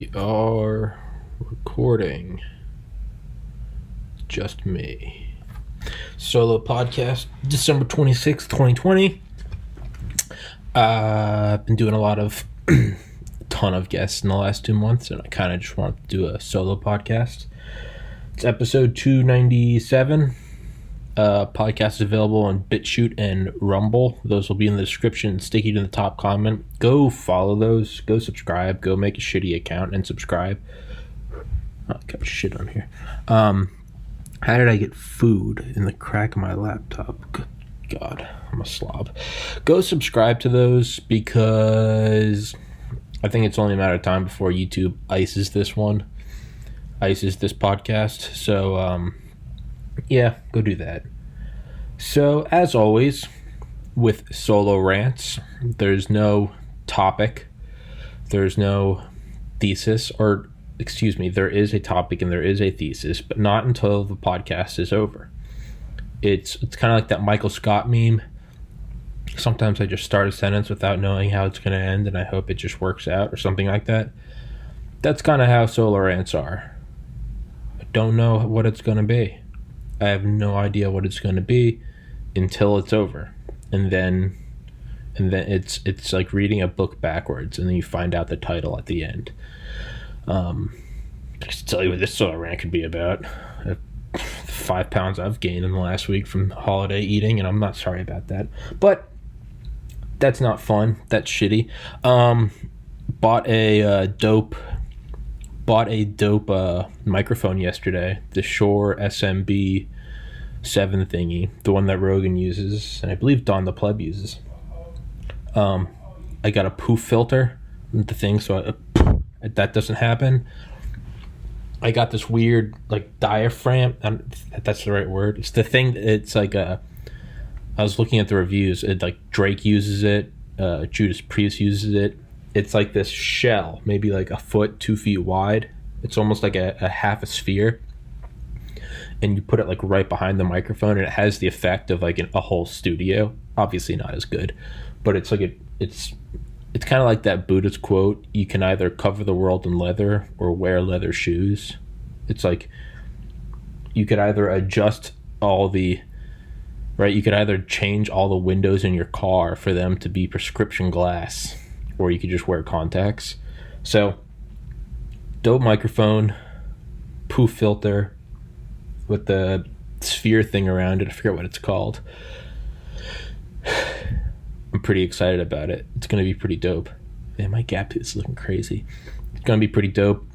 We are recording. Just me. Solo podcast, December 26th, 2020. I've been doing a ton of guests in the last 2 months, and I kind of just wanted to do a solo podcast. It's episode 297. Podcast is available on BitChute and Rumble. Those will be in the description, sticky to the top comment. Go follow those. Go subscribe. Go make a shitty account and subscribe. Oh, I got shit on here. How did I get food in the crack of my laptop? Good God, I'm a slob. Go subscribe to those because I think it's only a matter of time before YouTube ices this podcast. So, yeah, go do that. So, as always, with solo rants, there's no topic, there's no thesis, or excuse me, there is a topic and there is a thesis, but not until the podcast is over. It's kind of like that Michael Scott meme. Sometimes I just start a sentence without knowing how it's going to end, and I hope it just works out or something like that. That's kind of how solo rants are. I don't know what it's going to be. I have no idea what it's going to be until it's over, and then it's like reading a book backwards, and then you find out the title at the end. Just to tell you what this solo rant could be about. 5 pounds I've gained in the last week from holiday eating, and I'm not sorry about that. But that's not fun. That's shitty. Bought a dope microphone yesterday, the Shure SMB 7 thingy, the one that Rogan uses, and I believe Don the Pleb uses. I got a poof filter, the thing, so that doesn't happen. I got this weird like diaphragm. If that's the right word. It's the thing. It's like I was looking at the reviews. It like Drake uses it. Judas Priest uses it. It's like this shell, maybe like a foot, 2 feet wide. It's almost like a half a sphere, and you put it like right behind the microphone, and it has the effect of like a whole studio. Obviously not as good, but it's like it's kind of like that Buddhist quote: "You can either cover the world in leather or wear leather shoes." It's like you could either adjust you could either change all the windows in your car for them to be prescription glass, or you could just wear contacts. So, dope microphone, poof filter with the sphere thing around it. I forget what it's called. I'm pretty excited about it. It's going to be pretty dope. Man, my gap is looking crazy. It's going to be pretty dope.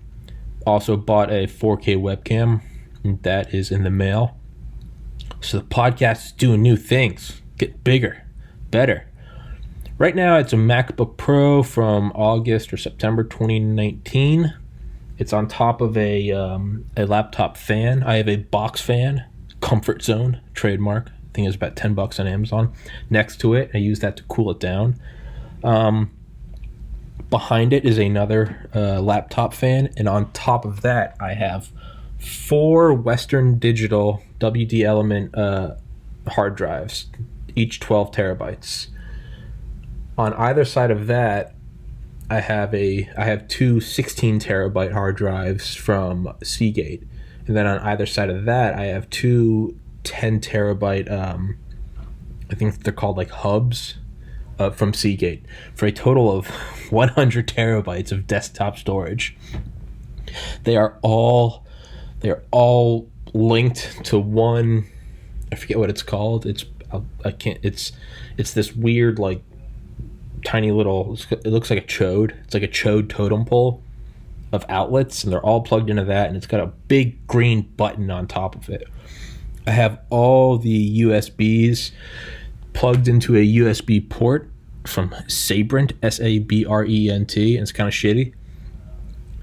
Also bought a 4K webcam. And that is in the mail. So the podcast is doing new things. Get bigger, better. Right now it's a MacBook Pro from August or September 2019. It's on top of a laptop fan. I have a box fan, Comfort Zone, trademark. I think it's about $10 on Amazon. Next to it, I use that to cool it down. Behind it is another laptop fan, and on top of that, I have 4 Western Digital WD Element hard drives, each 12 terabytes. On either side of that, I have 2 16 terabyte hard drives from Seagate, and then on either side of that, I have 2 10 terabyte I think they're called like hubs from Seagate, for a total of 100 terabytes of desktop storage. They are all linked to one. I forget what it's called. It's this weird like tiny little. It looks like a chode. It's like a chode totem pole of outlets, and they're all plugged into that, and it's got a big green button on top of it. I have all the USBs plugged into a USB port from Sabrent, Sabrent, and it's kind of shitty.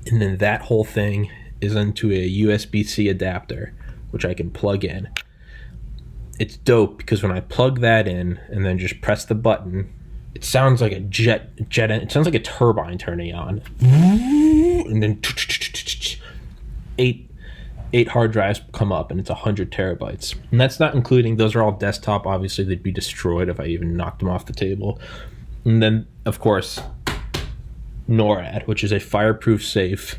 And then that whole thing is into a USB-C adapter, which I can plug in. It's dope because when I plug that in and then just press the button, it sounds like a jet. It sounds like a turbine turning on, and then eight hard drives come up, and it's 100 terabytes. And that's not including, those are all desktop. Obviously, they'd be destroyed if I even knocked them off the table. And then, of course, NORAD, which is a fireproof safe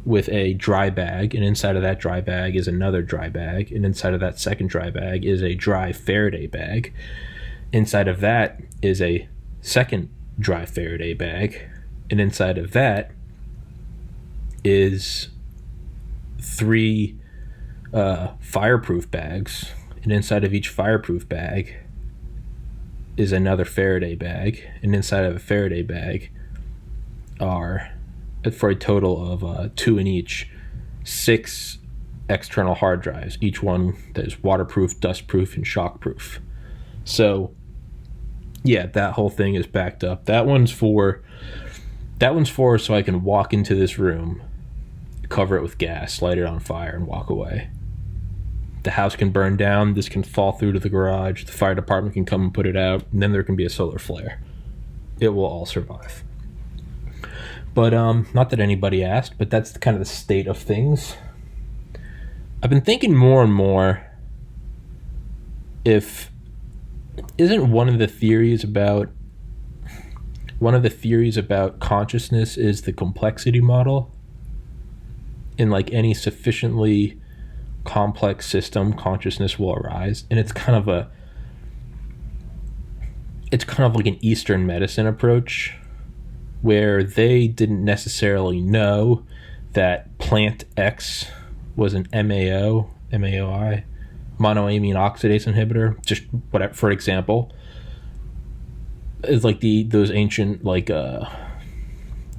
with a dry bag, and inside of that dry bag is another dry bag, and inside of that second dry bag is a dry Faraday bag. Inside of that is a second dry Faraday bag, and inside of that is 3 fireproof bags, and inside of each fireproof bag is another Faraday bag, and inside of a Faraday bag are, for a total of 2 in each, 6 external hard drives, each one that is waterproof, dustproof, and shockproof. So yeah, that whole thing is backed up. That one's for so I can walk into this room, cover it with gas, light it on fire, and walk away. The house can burn down, this can fall through to the garage, the fire department can come and put it out, and then there can be a solar flare. It will all survive. But not that anybody asked, but that's kind of the state of things. I've been thinking more and more, if isn't one of the theories about consciousness is the complexity model. In like any sufficiently complex system, consciousness will arise, and it's kind of like an Eastern medicine approach, where they didn't necessarily know that plant X was an MAOI, monoamine oxidase inhibitor. Just whatever, for example, is like those ancient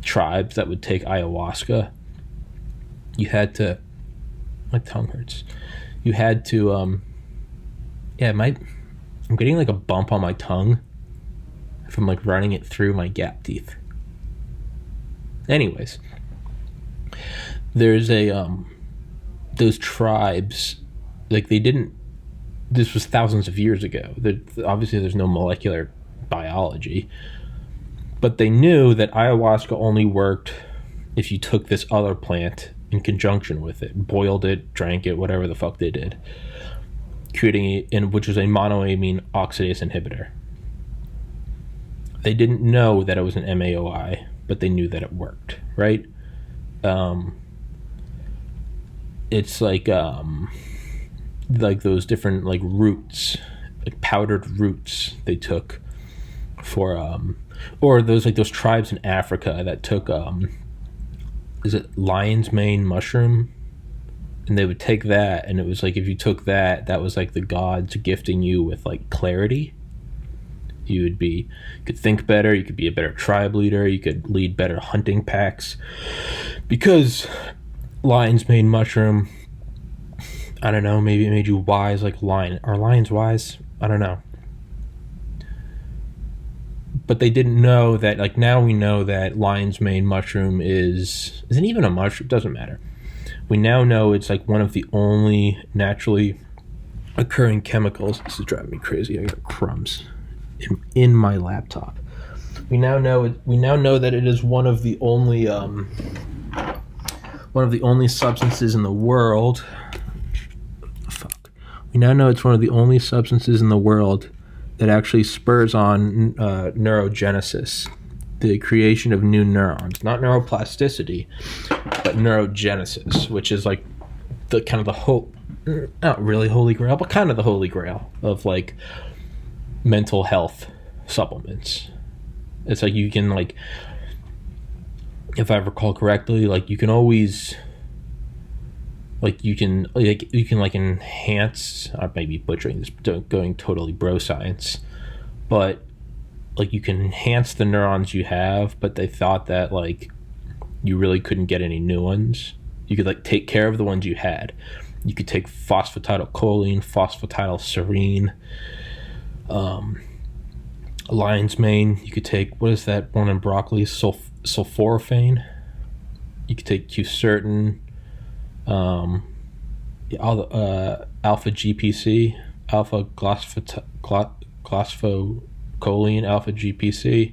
tribes that would take ayahuasca. You had to, my tongue hurts. You had to, I'm getting like a bump on my tongue from like running it through my gap teeth. Anyways, there's those tribes, like this was thousands of years ago. Obviously there's no molecular biology, but they knew that ayahuasca only worked if you took this other plant in conjunction with it, boiled it, drank it, whatever the fuck they did, creating which was a monoamine oxidase inhibitor. They didn't know that it was an MAOI, but they knew that it worked, right? It's like those different like roots, like powdered roots they took for or those tribes in Africa that took is it lion's mane mushroom, and they would take that, and it was like if you took that was like the gods gifting you with like clarity. You could think better, you could be a better tribe leader, you could lead better hunting packs, because lion's mane mushroom, I don't know, maybe it made you wise like lion. Are lions wise? I don't know. But they didn't know that, like, now we know that lion's mane mushroom isn't even a mushroom, doesn't matter. We now know it's like one of the only naturally occurring chemicals. This is driving me crazy. I got crumbs in my laptop. We now know that it is one of the only substances in the world. We now know it's one of the only substances in the world that actually spurs on neurogenesis, the creation of new neurons, not neuroplasticity, but neurogenesis, which is like the kind of the whole, not really holy grail, but kind of the holy grail of like mental health supplements. It's like you can, like, if I recall correctly, like you can always, like you can enhance, I may be butchering this, going totally bro science, but like you can enhance the neurons you have, but they thought that like you really couldn't get any new ones. You could like take care of the ones you had. You could take phosphatidylcholine, phosphatidylserine, lion's mane. You could take, what is that one in broccoli, sulforaphane. You could take quercetin, alpha GPC, alpha glyphocholine, alpha GPC.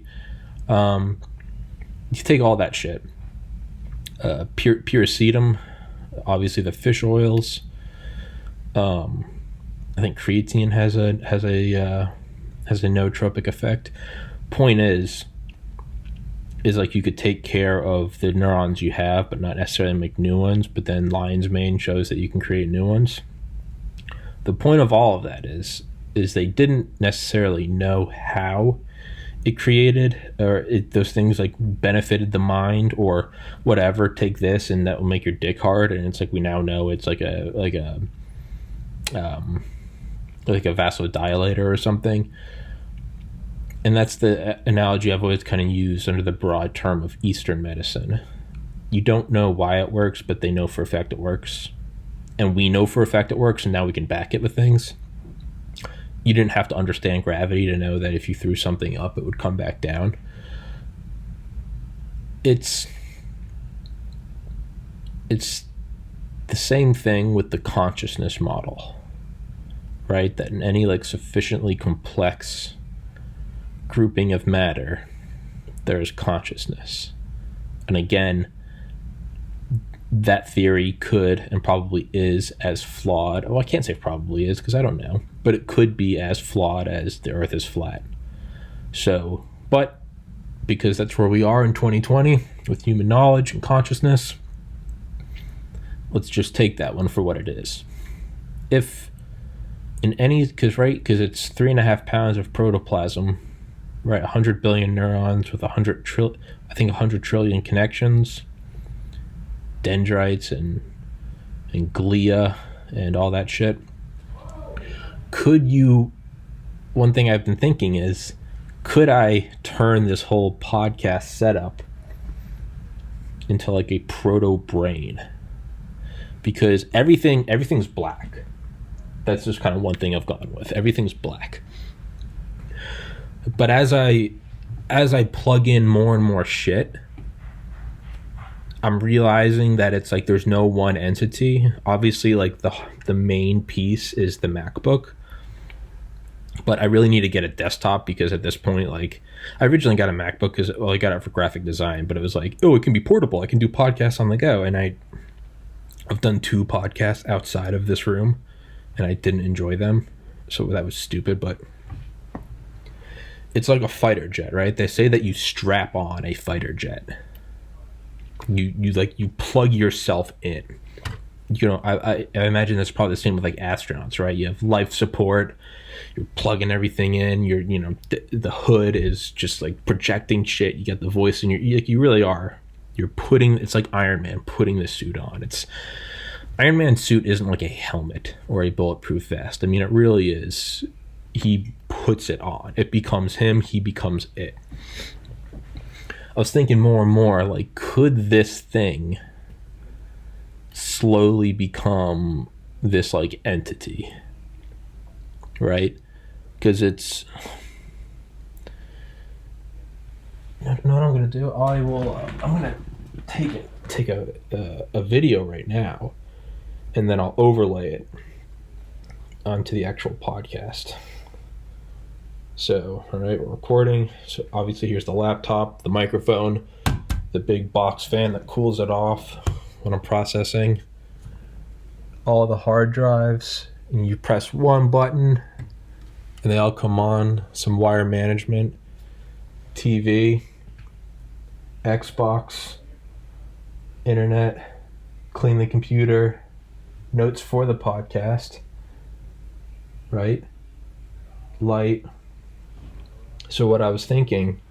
You take all that shit. Pyracetam, obviously the fish oils. I think creatine has a nootropic effect. Point is, is like you could take care of the neurons you have, but not necessarily make new ones. But then lion's mane shows that you can create new ones. The point of all of that is they didn't necessarily know how it created those things like benefited the mind or whatever. Take this and that will make your dick hard, and it's like we now know it's like a vasodilator or something. And that's the analogy I've always kind of used under the broad term of Eastern medicine. You don't know why it works, but they know for a fact it works. And we know for a fact it works, and now we can back it with things. You didn't have to understand gravity to know that if you threw something up, it would come back down. It's the same thing with the consciousness model, right? That in any like sufficiently complex grouping of matter, there's consciousness. And again, that theory could and probably is as flawed. Well, I can't say probably is because I don't know, but it could be as flawed as the Earth is flat. So, but because that's where we are in 2020 with human knowledge and consciousness, let's just take that one for what it is. If in any, because it's 3.5 pounds of protoplasm, right? 100 billion neurons with 100 trillion connections, dendrites and glia and all that shit. One thing I've been thinking is, could I turn this whole podcast setup into like a proto brain? Because everything's black. That's just kind of one thing I've gone with. Everything's black. But as I plug in more and more shit, I'm realizing that it's like there's no one entity. Obviously, like the main piece is the MacBook. But I really need to get a desktop because at this point, like, I originally got a MacBook because, well, I got it for graphic design, but it was like, oh, it can be portable. I can do podcasts on the go. And I've done 2 podcasts outside of this room, and I didn't enjoy them. So that was stupid, but it's like a fighter jet, right? They say that you strap on a fighter jet. You plug yourself in. You know, I imagine that's probably the same with like astronauts, right? You have life support, you're plugging everything in, the hood is just like projecting shit, you got the voice in you really are. It's like Iron Man putting the suit on. Iron Man's suit isn't like a helmet or a bulletproof vest. I mean, it really is. He puts it on. It becomes him, he becomes it. I was thinking more and more, like, could this thing slowly become this, like, entity? Right? Because it's... You know what I'm going to do? I'm going to take a video right now, and then I'll overlay it onto the actual podcast. So, all right, we're recording. So obviously here's the laptop, the microphone, the big box fan that cools it off when I'm processing. All the hard drives, and you press one button and they all come on. Some wire management, TV, Xbox, internet, clean the computer, notes for the podcast, right? Light. So what I was thinking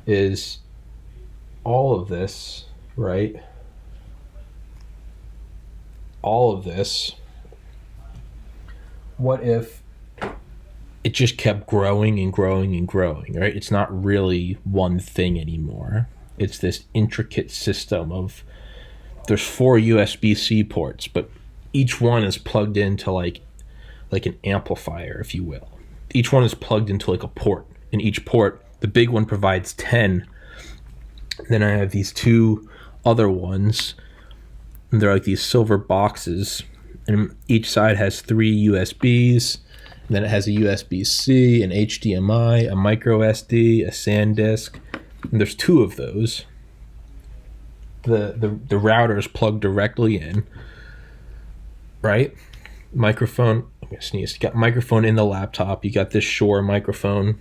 is all of this, right? All of this, what if it just kept growing and growing and growing, right? It's not really one thing anymore. It's this intricate system of, there's 4 USB-C ports, but each one is plugged into like an amplifier, if you will. Each one is plugged into like a port. In each port, the big one provides 10. Then I have these 2 other ones, and they're like these silver boxes, and each side has 3 USBs. And then it has a USB-C, an HDMI, a micro SD, a SanDisk, and there's 2 of those. The router is plugged directly in, right? Microphone. I'm gonna sneeze. You got microphone in the laptop. You got this Shure microphone.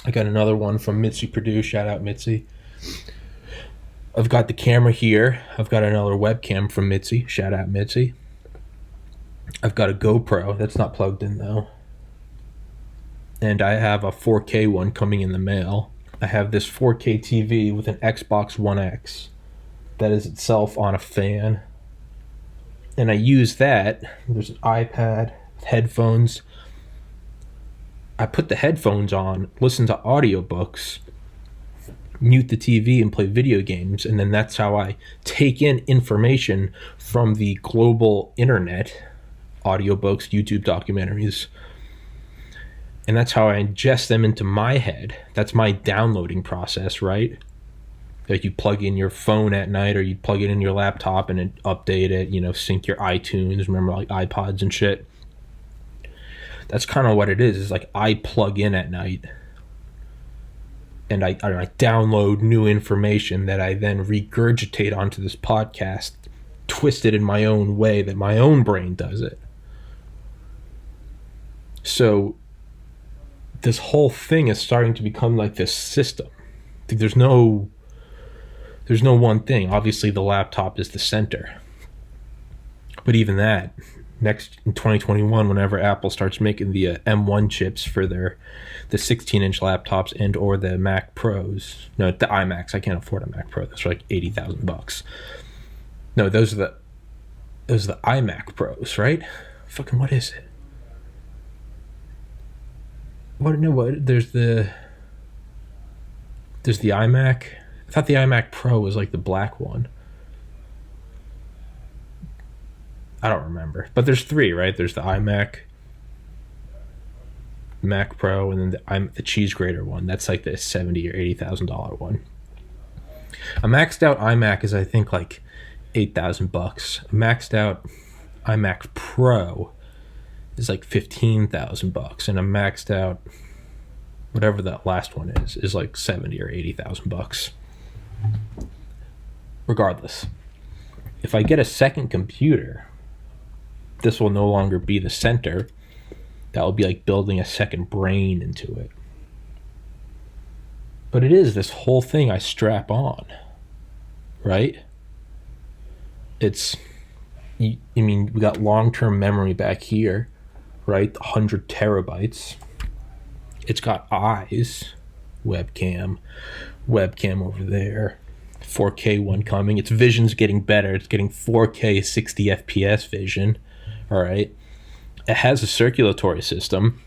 I got another one from Mitzi Purdue. Shout out Mitzi. I've got the camera here. I've got another webcam from Mitzi. Shout out Mitzi. I've got a GoPro. That's not plugged in though. And I have a 4K one coming in the mail. I have this 4K TV with an Xbox One X that is itself on a fan. And I use that. There's an iPad, headphones. I put the headphones on, listen to audiobooks, mute the TV, and play video games. And then that's how I take in information from the global internet, audiobooks, YouTube documentaries. And that's how I ingest them into my head. That's my downloading process, right? Like you plug in your phone at night, or you plug it in your laptop and update it, sync your iTunes, remember like iPods and shit. That's kind of what it is. It's like I plug in at night and I download new information that I then regurgitate onto this podcast, twist it in my own way that my own brain does it. So this whole thing is starting to become like this system. There's no one thing. Obviously the laptop is the center. But even that, next in 2021, whenever Apple starts making the M1 chips for the 16-inch laptops and or the Mac Pros, no, the iMacs. I can't afford a Mac Pro. Those are like $80,000. No, those are the iMac Pros, right? Fucking what is it? What? No, what? There's the iMac. I thought the iMac Pro was like the black one. I don't remember. But there's three, right? There's the iMac, Mac Pro, and then the cheese grater one. That's like the $70,000 or $80,000 one. A maxed out iMac is, I think, like $8,000. A maxed out iMac Pro is like $15,000, and a maxed out whatever that last one is like $70,000 or $80,000. Regardless, if I get a second computer, this will no longer be the center. That will be like building a second brain into it. But it is this whole thing I strap on, right? We got long-term memory back here, right? 100 terabytes. It's got eyes, webcam over there, 4K one coming. Its vision's getting better. It's getting 4K 60 FPS vision. All right. It has a circulatory system,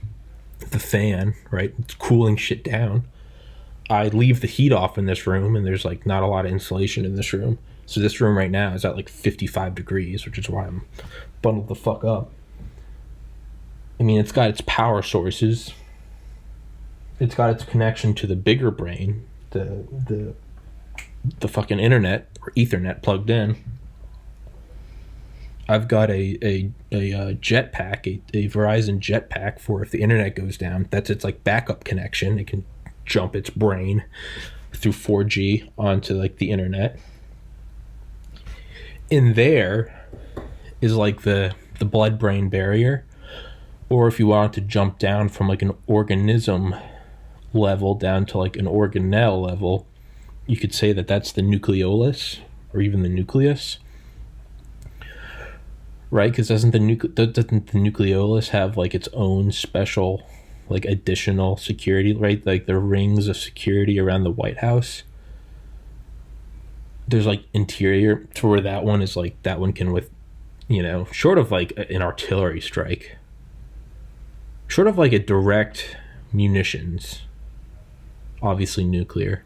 the fan, right? It's cooling shit down. I leave the heat off in this room, and there's like not a lot of insulation in this room. So this room right now is at like 55 degrees, which is why I'm bundled the fuck up. I mean, it's got its power sources. It's got its connection to the bigger brain, the fucking internet or Ethernet plugged in. I've got a jetpack, a Verizon jetpack for if the internet goes down. That's its like backup connection. It can jump its brain through 4G onto like the internet. In there is like the blood-brain barrier, or if you want to jump down from like an organism level down to like an organelle level, you could say that that's the nucleolus or even the nucleus. Right, because doesn't the nucleolus have like its own special, like additional security, right? Like the rings of security around the White House. There's like interior to where that one is like that one can with, short of like an artillery strike, short of like a direct munitions, obviously nuclear.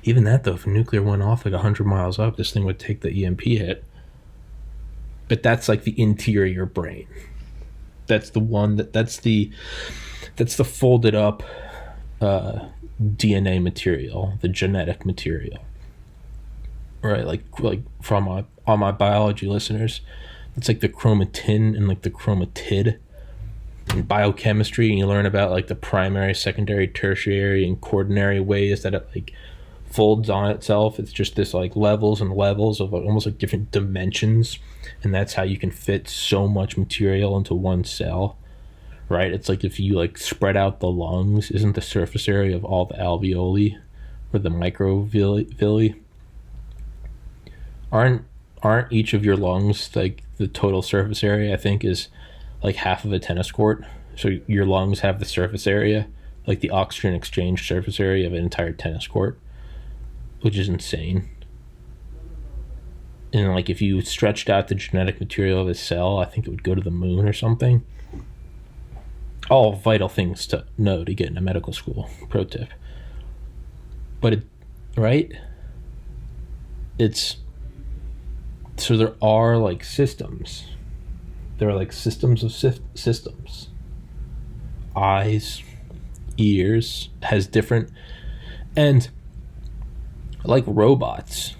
Even that though, if nuclear went off like 100 miles up, this thing would take the EMP hit. But that's like the interior brain. That's the one that's the folded up DNA material, the genetic material. Right, like from all my biology listeners, it's like the chromatin and like the chromatid in biochemistry, and you learn about like the primary, secondary, tertiary, and quaternary ways that it like folds on itself. It's just this like levels and levels of almost like different dimensions, and that's how you can fit so much material into one cell, right? It's like if you like spread out the lungs, isn't the surface area of all the alveoli or the microvilli, aren't each of your lungs like the total surface area? I think is like half of a tennis court. So your lungs have the surface area, like the oxygen exchange surface area of an entire tennis court, which is insane. And like if you stretched out the genetic material of a cell, I think it would go to the moon or something. All vital things to know to get into medical school. Pro tip. But it's so there are like systems. There are like systems of systems. Eyes, ears, has different, and like robots.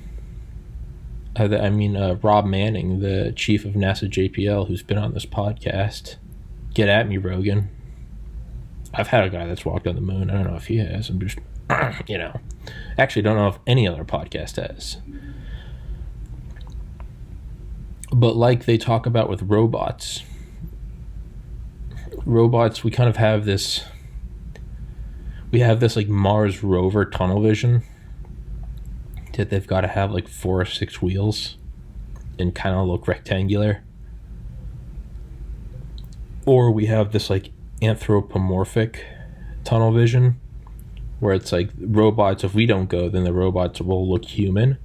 Rob Manning, the chief of NASA JPL, who's been on this podcast. Get at me, Rogan. I've had a guy that's walked on the moon. I don't know if he has. I'm just, actually don't know if any other podcast has. But like they talk about with robots, we kind of have this, like Mars rover tunnel vision that they've got to have like 4 or 6 wheels and kind of look rectangular. Or we have this like anthropomorphic tunnel vision where it's like robots, if we don't go, then the robots will look human.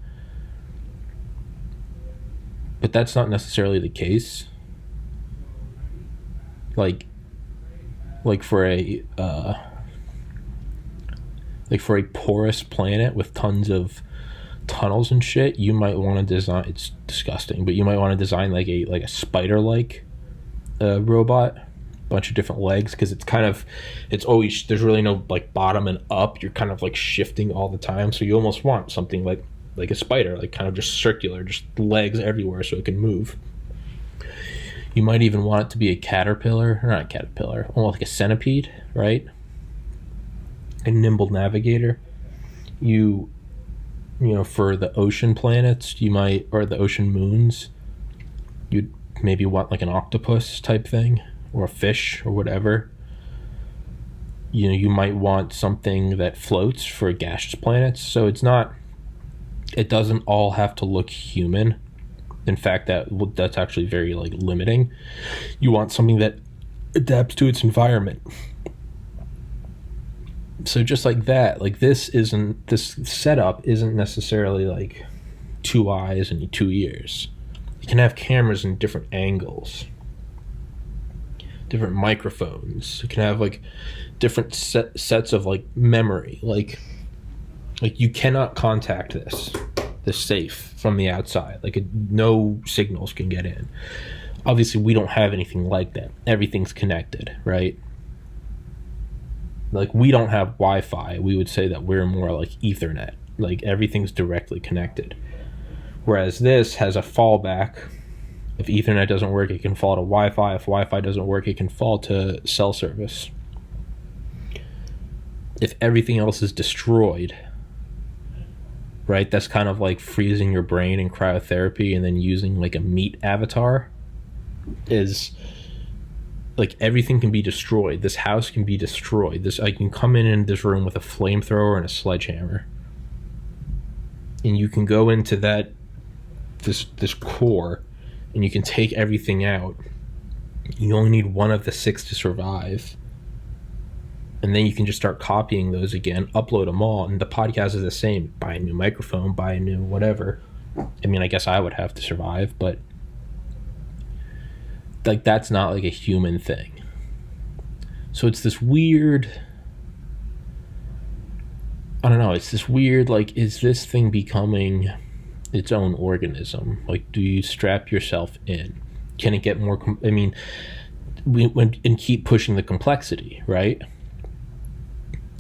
But that's not necessarily the case. Like for a porous planet with tons of tunnels and shit, you might want to design, it's disgusting, but you might want to design like a spider-like robot, bunch of different legs, because it's always, there's really no like bottom and up, you're kind of like shifting all the time, so you almost want something like a spider, like kind of just circular, just legs everywhere so it can move. You might even want it to be almost like a centipede, right? A nimble navigator. For the ocean planets, or the ocean moons, you'd maybe want like an octopus type thing, or a fish, or whatever. You might want something that floats for gaseous planets. So it doesn't all have to look human. In fact, that's actually very like limiting. You want something that adapts to its environment. So just like that, like this setup isn't necessarily like 2 eyes and 2 ears. You can have cameras in different angles, different microphones. You can have like different sets of like memory. Like you cannot contact this safe from the outside. Like no signals can get in. Obviously, we don't have anything like that. Everything's connected, right? Like we don't have Wi-Fi. We would say that we're more like Ethernet. Like everything's directly connected. Whereas this has a fallback. If Ethernet doesn't work, it can fall to Wi-Fi. If Wi-Fi doesn't work, it can fall to cell service. If everything else is destroyed, right, that's kind of like freezing your brain in cryotherapy and then using like a meat avatar. Is like everything can be destroyed. This house can be destroyed. I can come in this room with a flamethrower and a sledgehammer, and you can go into this core, and you can take everything out. You only need one of the 6 to survive, and then you can just start copying those again, upload them all, and the podcast is the same. Buy a new microphone, buy a new whatever. I mean, I guess I would have to survive, but like that's not like a human thing. So it's this weird, I don't know, it's this weird, like, is this thing becoming its own organism? Like, do you strap yourself in? Can it get more and keep pushing the complexity, right?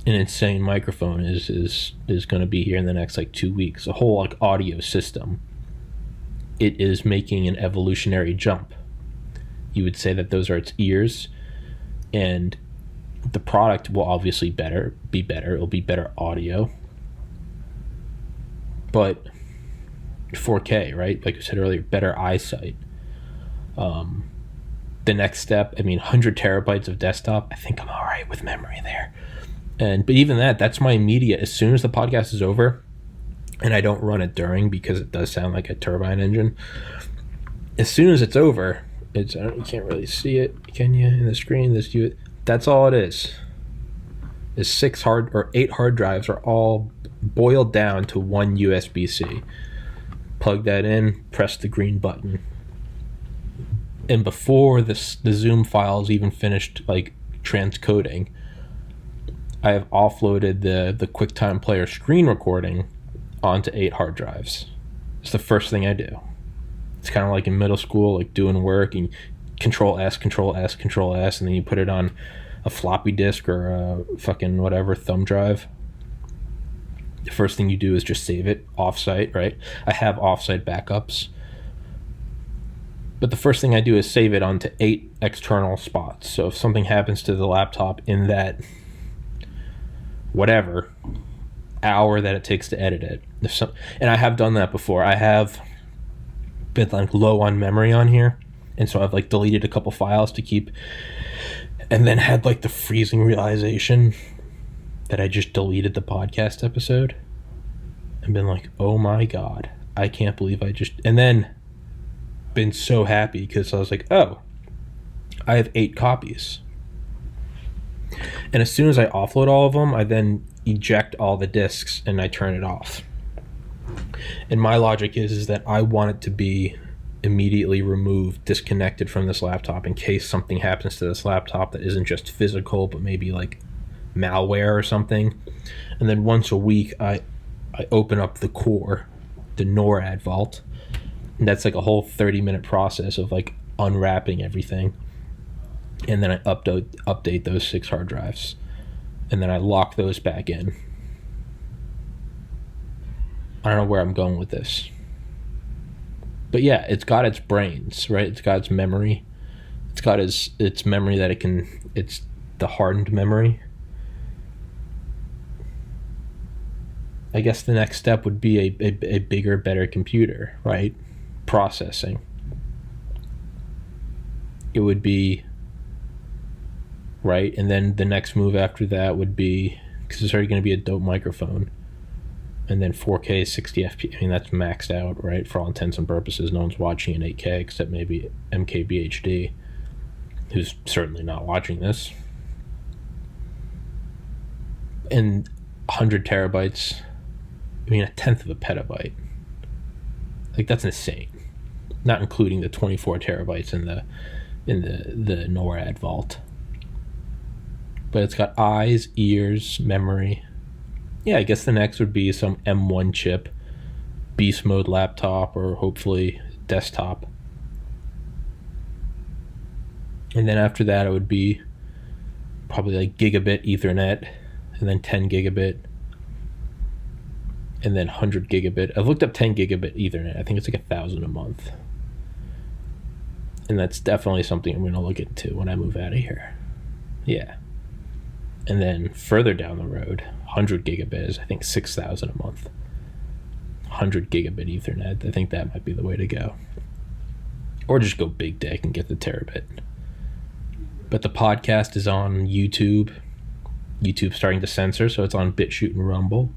An insane microphone is going to be here in the next like 2 weeks. A whole like audio system. It is making an evolutionary jump. You would say that those are its ears, and the product will obviously be better. It'll be better audio, but 4K, right? Like I said earlier, better eyesight. The next step, 100 terabytes of desktop. I think I'm all right with memory there. But even that's my immediate, as soon as the podcast is over, and I don't run it during because it does sound like a turbine engine. As soon as it's over, you can't really see it, can you, in the screen? That's all it is. Is 8 hard drives are all boiled down to one USB-C. Plug that in, press the green button. And before the Zoom files even finished like transcoding, I have offloaded the QuickTime Player screen recording onto 8 hard drives. It's the first thing I do. It's kind of like in middle school, like doing work, and Control S, Control S, Control S, and then you put it on a floppy disk or a fucking whatever thumb drive. The first thing you do is just save it offsite, right? I have offsite backups. But the first thing I do is save it onto 8 external spots. So if something happens to the laptop in that whatever hour that it takes to edit it, and I have done that before. I have been like low on memory on here, and so I've like deleted a couple files to keep, and then had like the freezing realization that I just deleted the podcast episode and been like, oh my god, I can't believe and then been so happy because I was like, oh, I have 8 copies. And as soon as I offload all of them, I then eject all the disks and I turn it off. And my logic is that I want it to be immediately removed, disconnected from this laptop in case something happens to this laptop that isn't just physical, but maybe like malware or something. And then once a week, I open up the core, the NORAD vault. And that's like a whole 30-minute process of like unwrapping everything. And then I update those 6 hard drives. And then I lock those back in. I don't know where I'm going with this. But yeah, it's got its brains, right? It's got its memory. It's got its memory that it's the hardened memory. I guess the next step would be a bigger, better computer, right? Processing. It would be, right? And then the next move after that would be, because it's already going to be a dope microphone. And then 4K, 60 FPS, I mean, that's maxed out, right? For all intents and purposes, no one's watching in 8K except maybe MKBHD, who's certainly not watching this. And 100 terabytes, I mean, 1/10 of a petabyte. Like, that's insane. Not including the 24 terabytes in the NORAD vault. But it's got eyes, ears, memory. Yeah, I guess the next would be some M1 chip, beast mode laptop, or hopefully desktop. And then after that, it would be probably like gigabit Ethernet, and then 10 gigabit, and then 100 gigabit. I've looked up 10 gigabit Ethernet. I think it's like $1,000 a month. And that's definitely something I'm going to look into when I move out of here. Yeah. And then further down the road, 100 gigabit is, I think, $6,000 a month. 100 gigabit Ethernet, I think that might be the way to go. Or just go big dick and get the terabit. But the podcast is on YouTube. YouTube's starting to censor, so it's on BitChute and Rumble.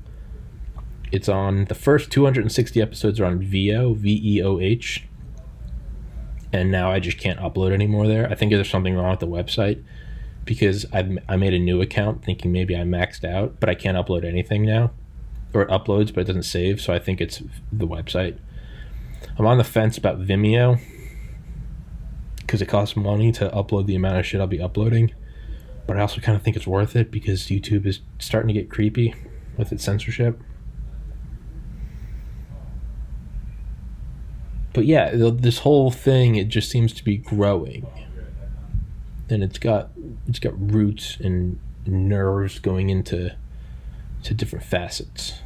It's on, the first 260 episodes are on VEOH, VEOH. And now I just can't upload anymore there. I think there's something wrong with the website, because I made a new account thinking maybe I maxed out, but I can't upload anything now. Or it uploads, but it doesn't save, so I think it's the website. I'm on the fence about Vimeo, because it costs money to upload the amount of shit I'll be uploading. But I also kind of think it's worth it, because YouTube is starting to get creepy with its censorship. But yeah, this whole thing, it just seems to be growing. And it's got roots and nerves going into different facets.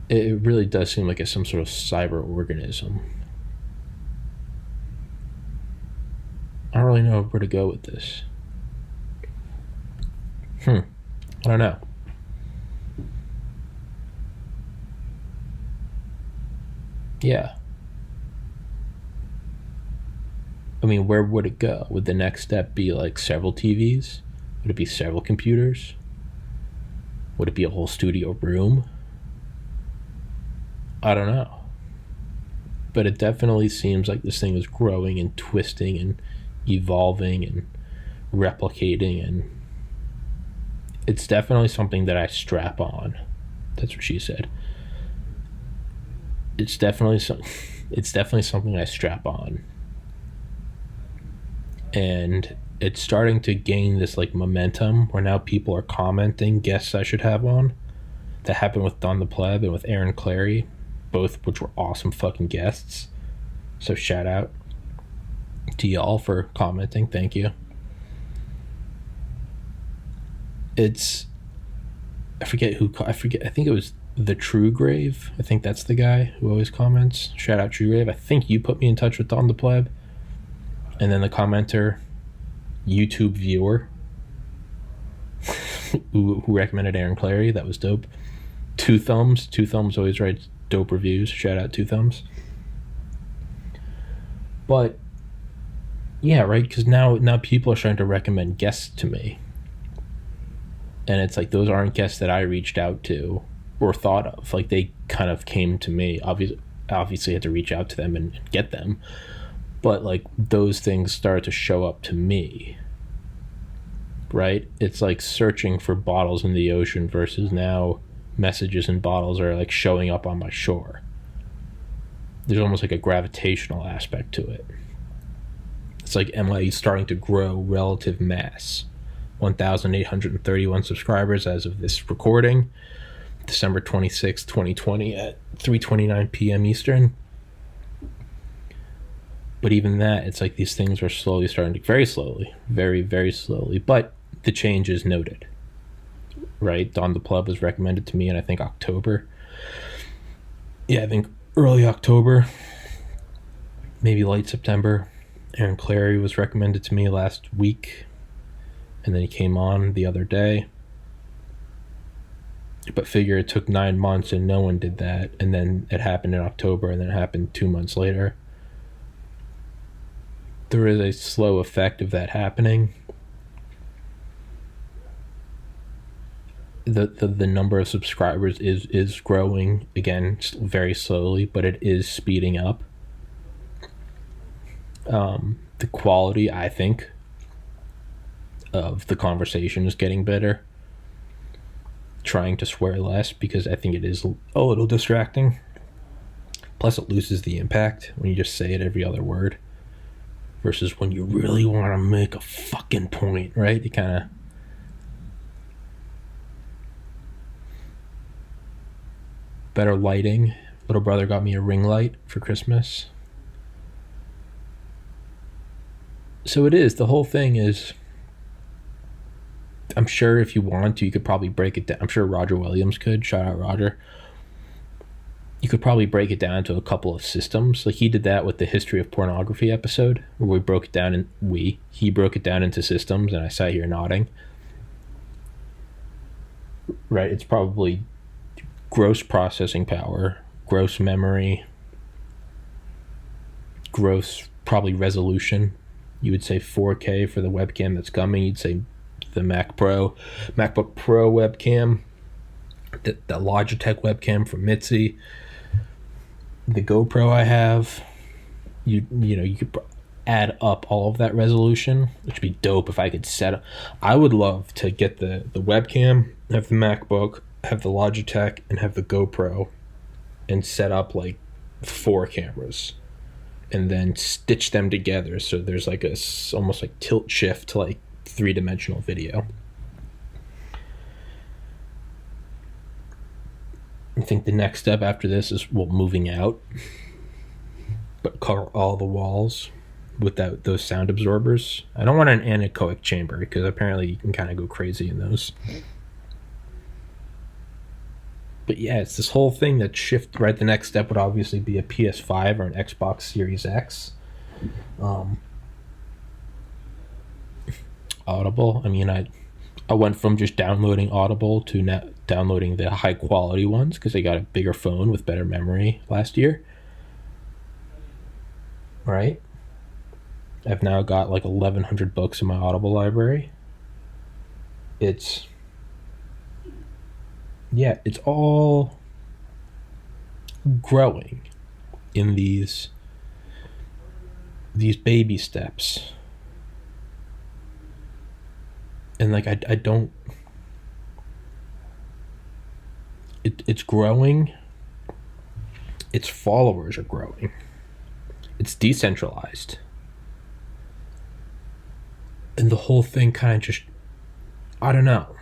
It really does seem like it's some sort of cyber organism. I don't really know where to go with this. I don't know. Yeah. I mean, where would it go? Would the next step be like several TVs? Would it be several computers? Would it be a whole studio room? I don't know. But it definitely seems like this thing is growing and twisting and evolving and replicating, and it's definitely something that I strap on. That's what she said. It's definitely something I strap on. And it's starting to gain this like momentum where now people are commenting guests I should have on. That happened with Don the Pleb and with Aaron Clary, both which were awesome fucking guests. So shout out to y'all for commenting. Thank you. I think it was the True Grave. I think that's the guy who always comments. Shout out True Grave. I think you put me in touch with Don the Pleb. And then the commenter, YouTube viewer, who recommended Aaron Clary. That was dope. Two Thumbs always writes dope reviews. Shout out Two Thumbs. But yeah, right, because now people are starting to recommend guests to me, and it's like those aren't guests that I reached out to or thought of. Like they kind of came to me. Obviously had to reach out to them and get them, but like those things started to show up to me. Right? It's like searching for bottles in the ocean versus now messages and bottles are like showing up on my shore. There's almost like a gravitational aspect to it. It's like MI starting to grow relative mass. 1,831 subscribers as of this recording, December 26, 2020 at 3:29 p.m. Eastern. But even that, it's like these things are slowly starting to, very slowly, very, very slowly, but the change is noted. Right? Don the Pleb was recommended to me in, I think, October. Yeah, I think early October, maybe late September. Aaron Clary was recommended to me last week, and then he came on the other day. But figure it took 9 months and no one did that, and then it happened in October, and then it happened 2 months later. There is a slow effect of that happening. The number of subscribers is growing again very slowly, but it is speeding up. The quality, I think, of the conversation is getting better. Trying to swear less because I think it is a little distracting. Plus it loses the impact when you just say it every other word versus when you really want to make a fucking point, right? You kind of better lighting. Little brother got me a ring light for Christmas. So it is, the whole thing is, I'm sure if you want to, you could probably break it down. I'm sure Roger Williams could. Shout out Roger. You could probably break it down to a couple of systems. Like he did that with the history of pornography episode, where we broke it down he broke it down into systems, and I sat here nodding. Right? It's probably gross processing power, gross memory, gross probably resolution. You would say 4K for the webcam that's coming. You'd say the MacBook Pro webcam, the Logitech webcam from Mitzi, the GoPro I have. You could add up all of that resolution, which would be dope if I could set up. I would love to get the webcam, have the MacBook, have the Logitech, and have the GoPro, and set up like 4 cameras, and then stitch them together so there's like a almost like tilt shift to like 3-dimensional video. I think the next step after this is moving out, but cover all the walls with those sound absorbers. I don't want an anechoic chamber because apparently you can kind of go crazy in those. But yeah, it's this whole thing that shift, right? The next step would obviously be a PS5 or an Xbox Series X. Audible. I mean, I went from just downloading Audible to now downloading the high quality ones because I got a bigger phone with better memory last year. Right? I've now got like 1,100 books in my Audible library. It's it's all growing in these baby steps. And like I don't it's growing. Its followers are growing. It's decentralized. And the whole thing kind of just, I don't know.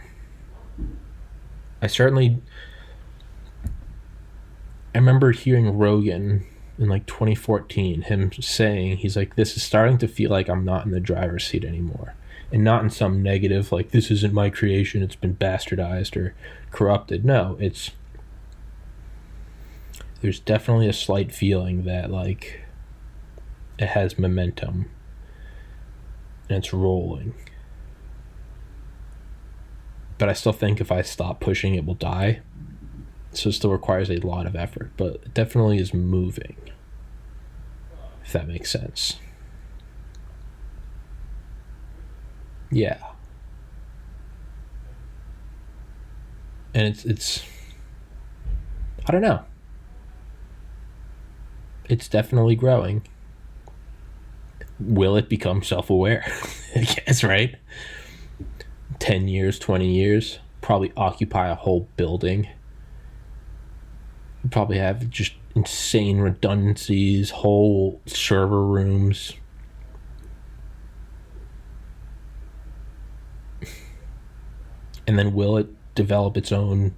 I remember hearing Rogan in like 2014, him saying, he's like, this is starting to feel like I'm not in the driver's seat anymore. And not in some negative, like, this isn't my creation, it's been bastardized or corrupted. No, there's definitely a slight feeling that, like, it has momentum and it's rolling. But I still think if I stop pushing, it will die. So it still requires a lot of effort, but it definitely is moving, if that makes sense. Yeah. And it's I don't know. It's definitely growing. Will it become self-aware? I guess, right? 10 years, 20 years, probably occupy a whole building. You probably have just insane redundancies, whole server rooms. And then will it develop its own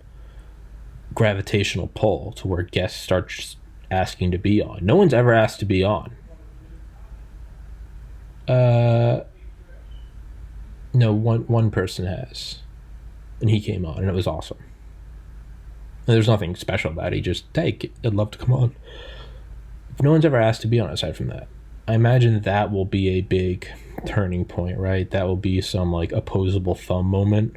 gravitational pull to where guests start just asking to be on? No one's ever asked to be on. No, one person has, and he came on, and it was awesome. And there's nothing special about it. He just, hey, I'd love to come on. No one's ever asked to be on aside from that. I imagine that will be a big turning point, right? That will be some like opposable thumb moment.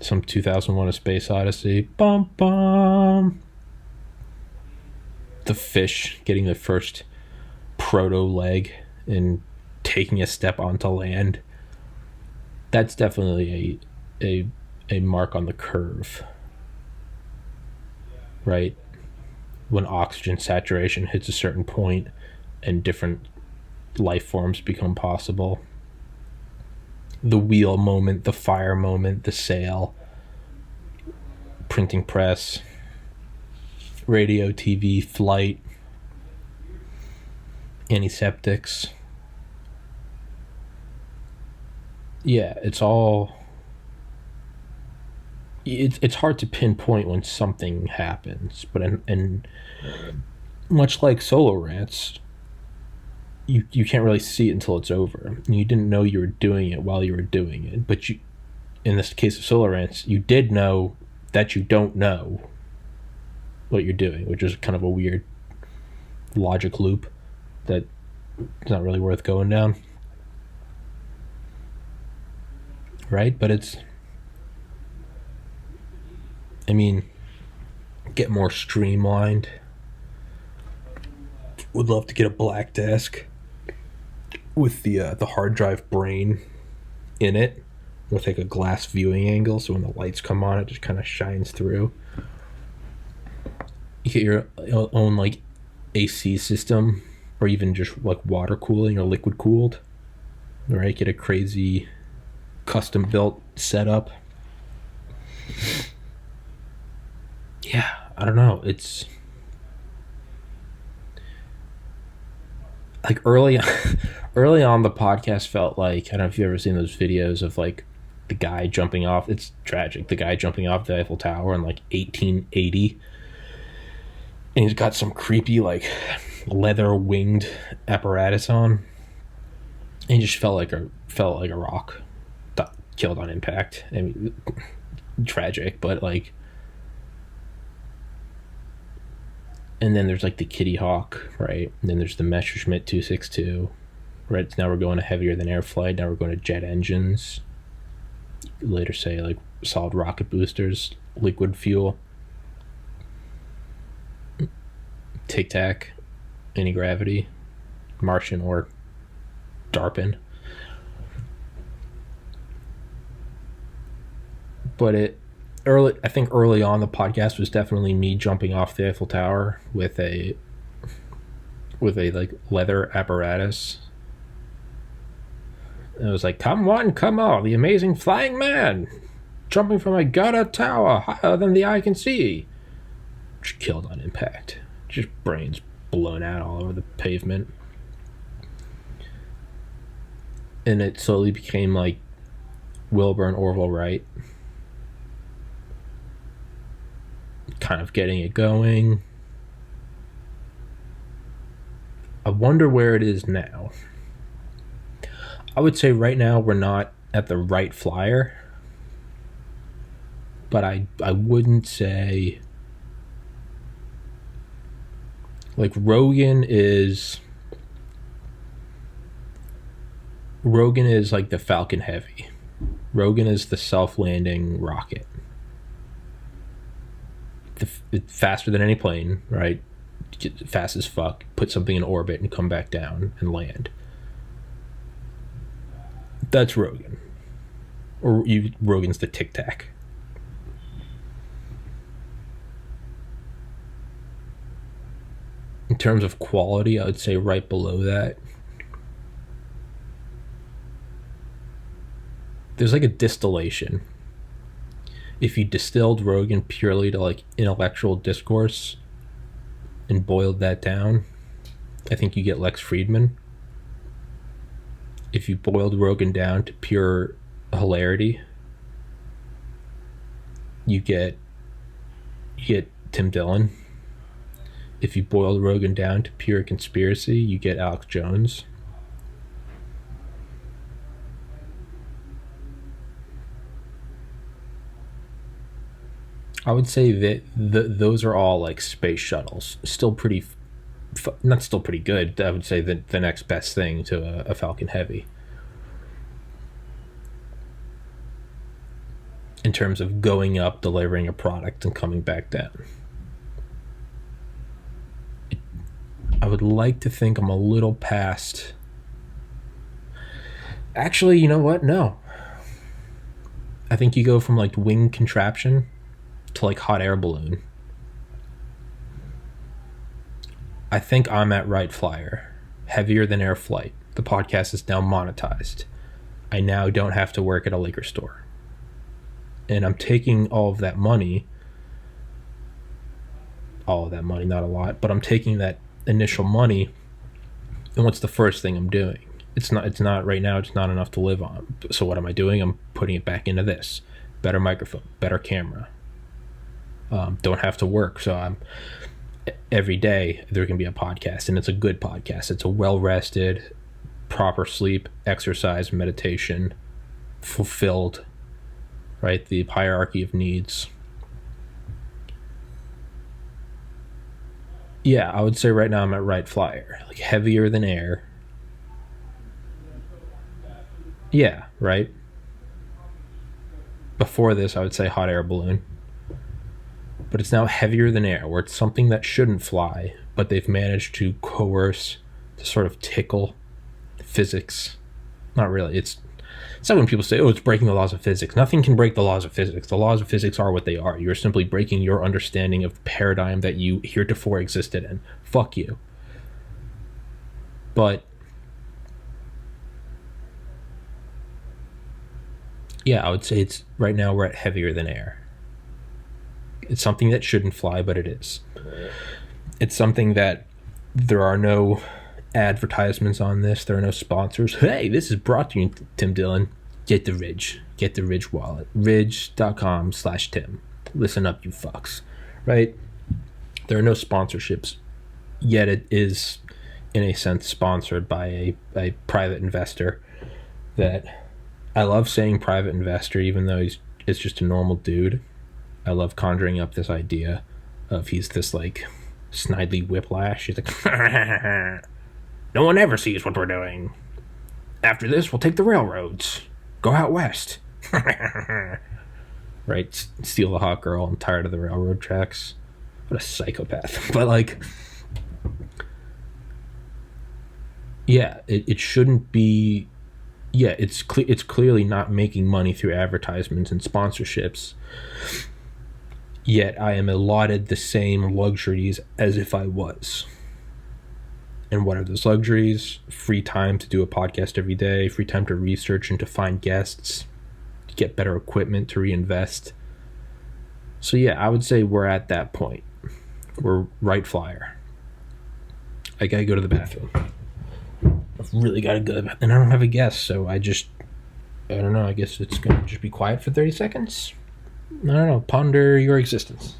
Some 2001: A Space Odyssey. Bum bum. The fish getting the first proto leg and taking a step onto land. That's definitely a mark on the curve, right? When oxygen saturation hits a certain point and different life forms become possible. The wheel moment, the fire moment, the sail, printing press, radio, TV, flight, antiseptics. Yeah, it's hard to pinpoint when something happens, but and much like solo rants, you can't really see it until it's over. And you didn't know you were doing it while you were doing it, but you, in this case of solo rants, you did know that you don't know what you're doing, which is kind of a weird logic loop that is not really worth going down, right? But get more streamlined. Would love to get a black desk with the hard drive brain in it with like a glass viewing angle, so when the lights come on, it just kind of shines through. You get your own like AC system, or even just like water cooling or liquid cooled, right? Get a crazy custom built setup. Yeah, I don't know. It's like early on the podcast felt like, I don't know if you've ever seen those videos of like the guy jumping off. It's tragic. The guy jumping off the Eiffel Tower in like 1880, and he's got some creepy like leather winged apparatus on, and he just felt like a rock, killed on impact. I mean, tragic, but like. And then there's like the Kitty Hawk, right? And then there's the Messerschmitt 262, right? Now we're going to heavier than air flight. Now we're going to jet engines. Later say like solid rocket boosters, liquid fuel, Tic Tac, anti-gravity, Martian or DARPin. But I think early on the podcast was definitely me jumping off the Eiffel Tower with a like leather apparatus. And it was like, come one, come all, the amazing flying man, jumping from a gutter tower higher than the eye can see. Just killed on impact. Just brains blown out all over the pavement. And it slowly became like Wilbur and Orville Wright. Kind of getting it going. I wonder where it is now. I would say right now we're not at the right flyer. But I wouldn't say... Like, Rogan is like the Falcon Heavy. Rogan is the self-landing rocket. Faster than any plane, right? Fast as fuck. Put something in orbit and come back down and land. That's Rogan. Or Rogan's the Tic Tac. In terms of quality, I would say right below that. There's like a distillation. If you distilled Rogan purely to like intellectual discourse and boiled that down, I think you get Lex Friedman. If you boiled Rogan down to pure hilarity, you get Tim Dillon. If you boiled Rogan down to pure conspiracy, you get Alex Jones. I would say that those are all like space shuttles. Still pretty, not still pretty good. I would say the next best thing to a Falcon Heavy. In terms of going up, delivering a product, and coming back down. I would like to think I'm a little past... Actually, you know what? No. I think you go from like wing contraption to like hot air balloon. I think I'm at Wright Flyer. Heavier than air flight. The podcast is now monetized. I now don't have to work at a liquor store. And I'm taking all of that money, not a lot, but I'm taking that initial money, and what's the first thing I'm doing? It's not right now, it's not enough to live on. So what am I doing? I'm putting it back into this. Better microphone, better camera. Don't have to work, so I'm every day there can be a podcast, and it's a good podcast. It's a well-rested, proper sleep, exercise, meditation, fulfilled, right? The hierarchy of needs. Yeah, I would say right now I'm at Wright Flyer. Like heavier than air. Yeah, right? Before this, I would say hot air balloon. But it's now heavier than air, where it's something that shouldn't fly, but they've managed to coerce, to sort of tickle physics. Not really. It's like when people say, oh, it's breaking the laws of physics. Nothing can break the laws of physics. The laws of physics are what they are. You're simply breaking your understanding of the paradigm that you heretofore existed in. Fuck you. But yeah, I would say it's right now we're at heavier than air. It's something that shouldn't fly, but it is. It's something that there are no advertisements on this. There are no sponsors. Hey, this is brought to you, Tim Dillon. Get the Ridge. Get the Ridge wallet. Ridge.com/Tim. Listen up, you fucks. Right? There are no sponsorships. Yet it is, in a sense, sponsored by a private investor that... I love saying private investor, even though it's just a normal dude. I love conjuring up this idea of he's this, like, snidely whiplash. He's like, no one ever sees what we're doing. After this, we'll take the railroads. Go out west. Right? Steal the hot girl. I'm tired of the railroad tracks. What a psychopath. But, like, yeah, it shouldn't be yeah, it's clearly not making money through advertisements and sponsorships. Yet I am allotted the same luxuries as if I was. And what are those luxuries? Free time to do a podcast every day, free time to research and to find guests, to get better equipment, to reinvest. So yeah, I would say we're at that point. We're right flyer. I gotta go to the bathroom. I've really gotta go to the bathroom. And I don't have a guest, so I don't know, I guess it's gonna just be quiet for 30 seconds. I don't know, ponder your existence.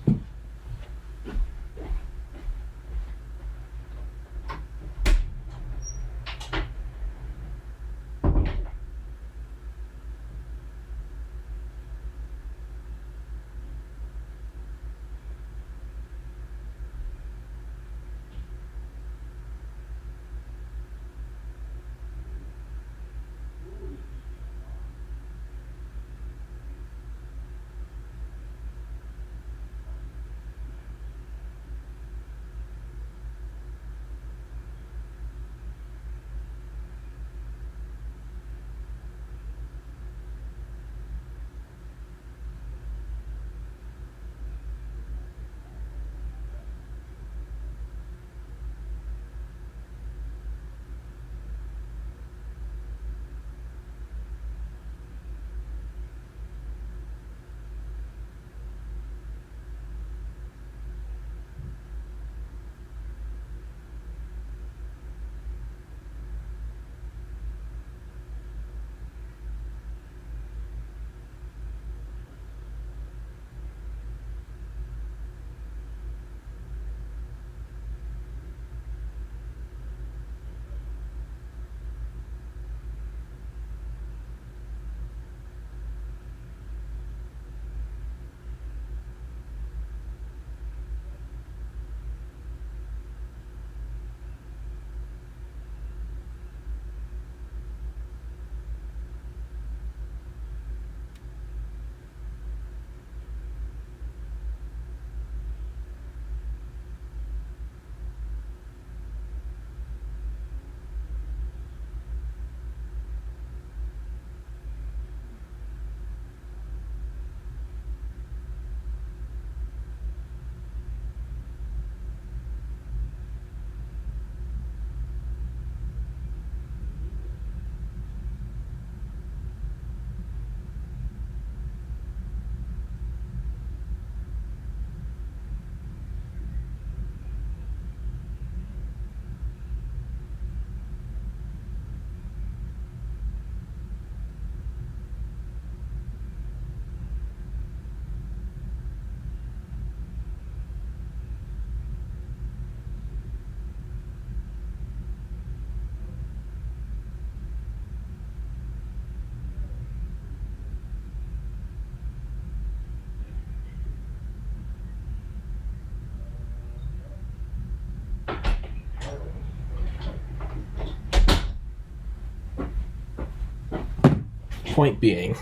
Point being,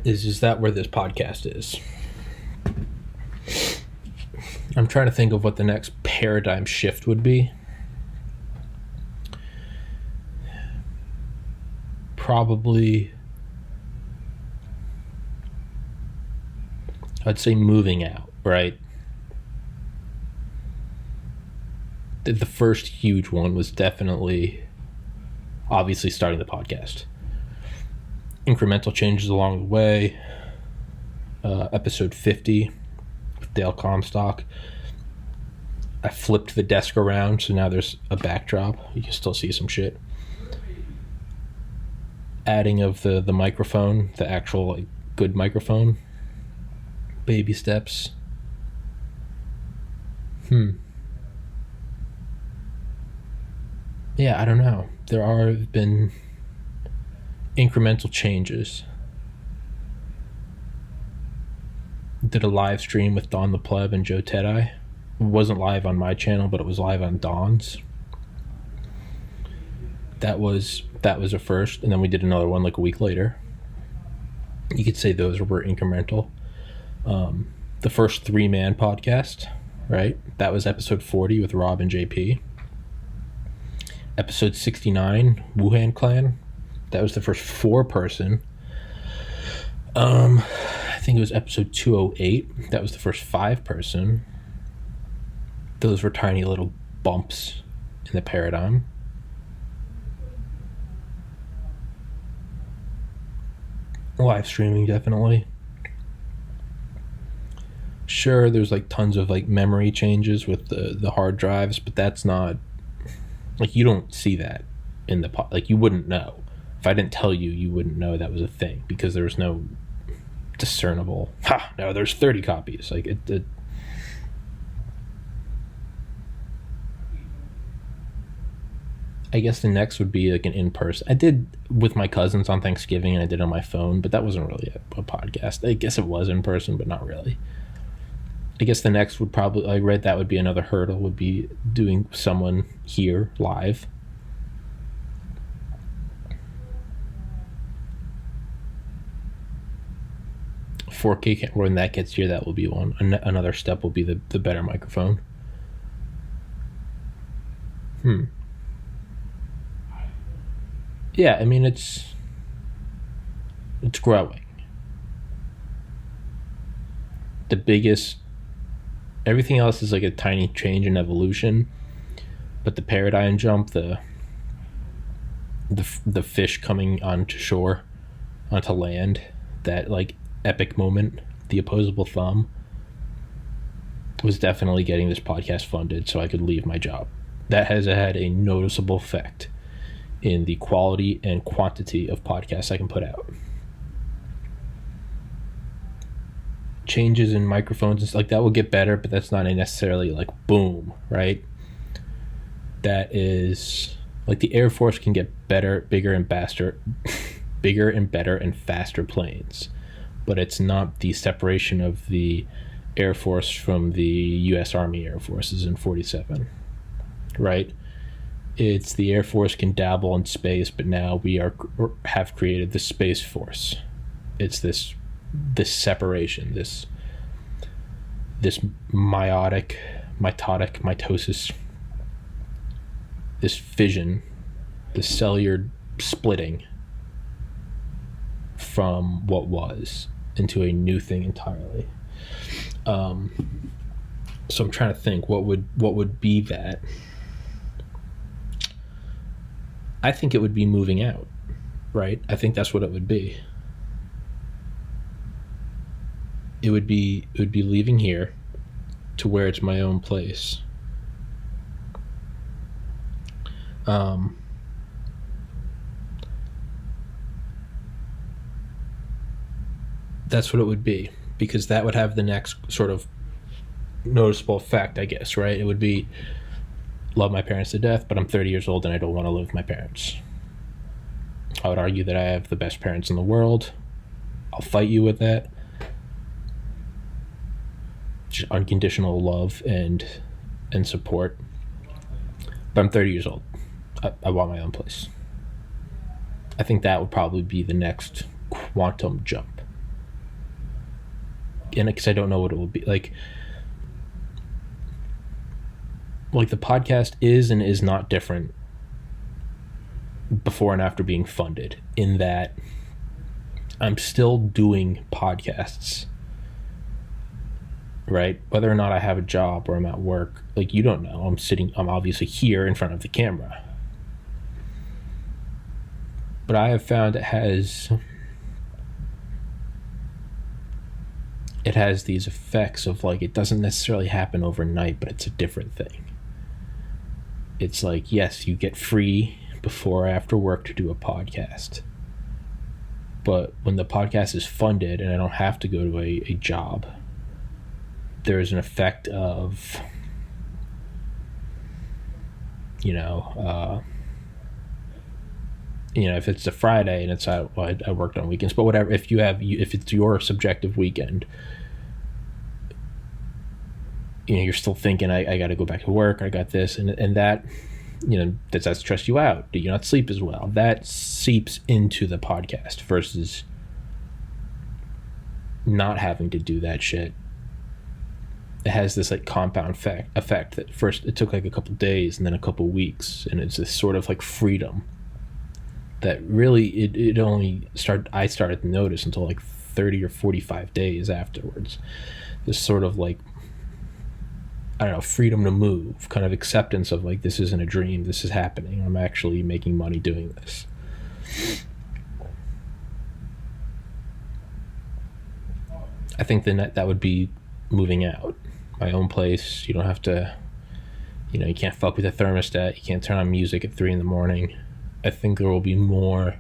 is that where this podcast is? I'm trying to think of what the next paradigm shift would be. Probably, I'd say moving out, right? The first huge one was definitely, obviously, starting the podcast. Incremental changes along the way. Episode 50 with Dale Comstock. I flipped the desk around, so now there's a backdrop. You can still see some shit. Adding of the microphone, the actual good microphone. Baby steps. Yeah, I don't know. There have been incremental changes. Did a live stream with Don the Pleb and Joe Tedeye. It wasn't live on my channel, but it was live on Don's. That was a first, and then we did another one like a week later. You could say those were incremental. The first 3-man podcast right? That was episode 40 with Rob and JP. Episode 69, Wuhan Clan. That was the first 4-person. I think it was episode 208. That was the first 5-person. Those were tiny little bumps in the paradigm. Live streaming, definitely. Sure, there's like tons of like memory changes with the hard drives, but that's not like, you don't see that in the like, you wouldn't know. If I didn't tell you, you wouldn't know that was a thing, because there was no discernible, no, there's 30 copies. Like it I guess the next would be like an in-person. I did with my cousins on Thanksgiving, and I did on my phone, but that wasn't really a podcast. I guess it was in person, but not really. I guess the next would probably, I read that would be another hurdle, would be doing someone here live. When that gets here, that will be one. Another step will be the better microphone. Yeah, I mean, it's growing. The biggest, everything else is like a tiny change in evolution, but the paradigm jump, the fish coming onto shore, onto land, that like epic moment, the opposable thumb, was definitely getting this podcast funded so I could leave my job. That has had a noticeable effect in the quality and quantity of podcasts I can put out. Changes in microphones and stuff like that will get better, but that's not necessarily like boom, right? That is like the Air Force can get better, bigger and faster, bigger and better and faster planes, but it's not the separation of the Air Force from the U.S. Army Air Forces in 47, right? It's the Air Force can dabble in space, but now we have created the Space Force. It's this separation, this mitosis, this fission, this cellular splitting from what was into a new thing entirely. So I'm trying to think what would be that. I think it would be moving out, right? I think that's what it would be. It would be leaving here to where it's my own place. That's what it would be, because that would have the next sort of noticeable effect, I guess, right? It would be, love my parents to death, but I'm 30 years old and I don't want to live with my parents. I would argue that I have the best parents in the world. I'll fight you with that. Just unconditional love and support. But I'm 30 years old. I want my own place. I think that would probably be the next quantum jump. And because I don't know what it will be like the podcast is and is not different before and after being funded, in that I'm still doing podcasts, right? Whether or not I have a job or I'm at work, like, you don't know. I'm obviously here in front of the camera. But I have found it has these effects of, like, it doesn't necessarily happen overnight, but it's a different thing. It's like, yes, you get free before or after work to do a podcast. But when the podcast is funded and I don't have to go to a job, there's an effect of, if it's a Friday and I worked on weekends, but whatever, if it's your subjective weekend, you're still thinking, I got to go back to work, I got this, and that, does that stress you out? Do you not sleep as well? That seeps into the podcast versus not having to do that shit it has this like compound effect that first it took like a couple days and then a couple weeks, and it's this sort of like freedom that really it only I started to notice until like 30 or 45 days afterwards. This sort of like, I don't know, freedom to move, kind of acceptance of like, this isn't a dream, this is happening, I'm actually making money doing this. I think that would be moving out. My own place. You don't have to, you can't fuck with the thermostat. You can't turn on music at 3 a.m. I think there will be more,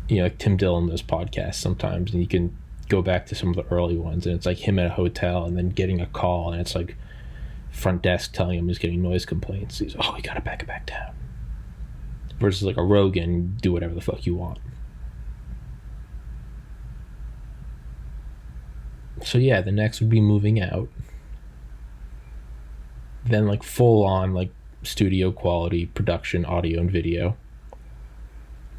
like Tim Dillon does podcasts sometimes, and you can go back to some of the early ones, and it's like him at a hotel and then getting a call, and it's like front desk telling him he's getting noise complaints. He's, oh, you gotta back it back down. Versus like a Rogan, do whatever the fuck you want. So yeah, the next would be moving out. Then like full on like studio quality production, audio and video.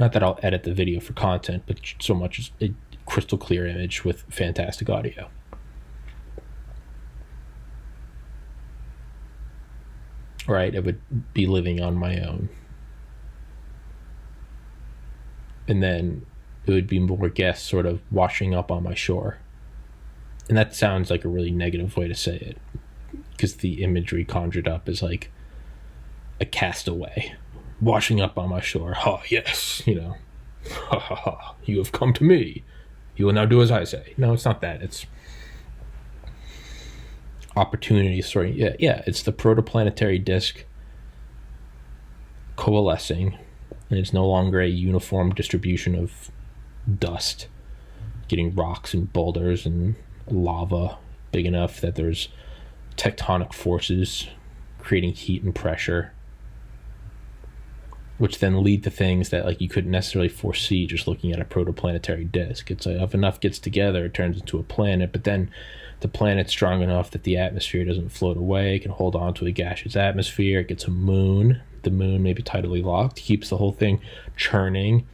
Not that I'll edit the video for content, but so much as a crystal clear image with fantastic audio. Right, it would be living on my own. And then it would be more guests sort of washing up on my shore. And that sounds like a really negative way to say it, because the imagery conjured up is like a castaway washing up on my shore. Ha, yes, ha ha ha, you have come to me, you will now do as I say. No, it's not that. It's opportunity. Sorry, yeah, it's the protoplanetary disk coalescing, and it's no longer a uniform distribution of dust, getting rocks and boulders and lava big enough that there's tectonic forces creating heat and pressure, which then lead to things that like you couldn't necessarily foresee just looking at a protoplanetary disk. It's like if enough gets together, it turns into a planet, but then the planet's strong enough that the atmosphere doesn't float away, it can hold on to a gaseous atmosphere, it gets a moon, the moon may be tidally locked, keeps the whole thing churning,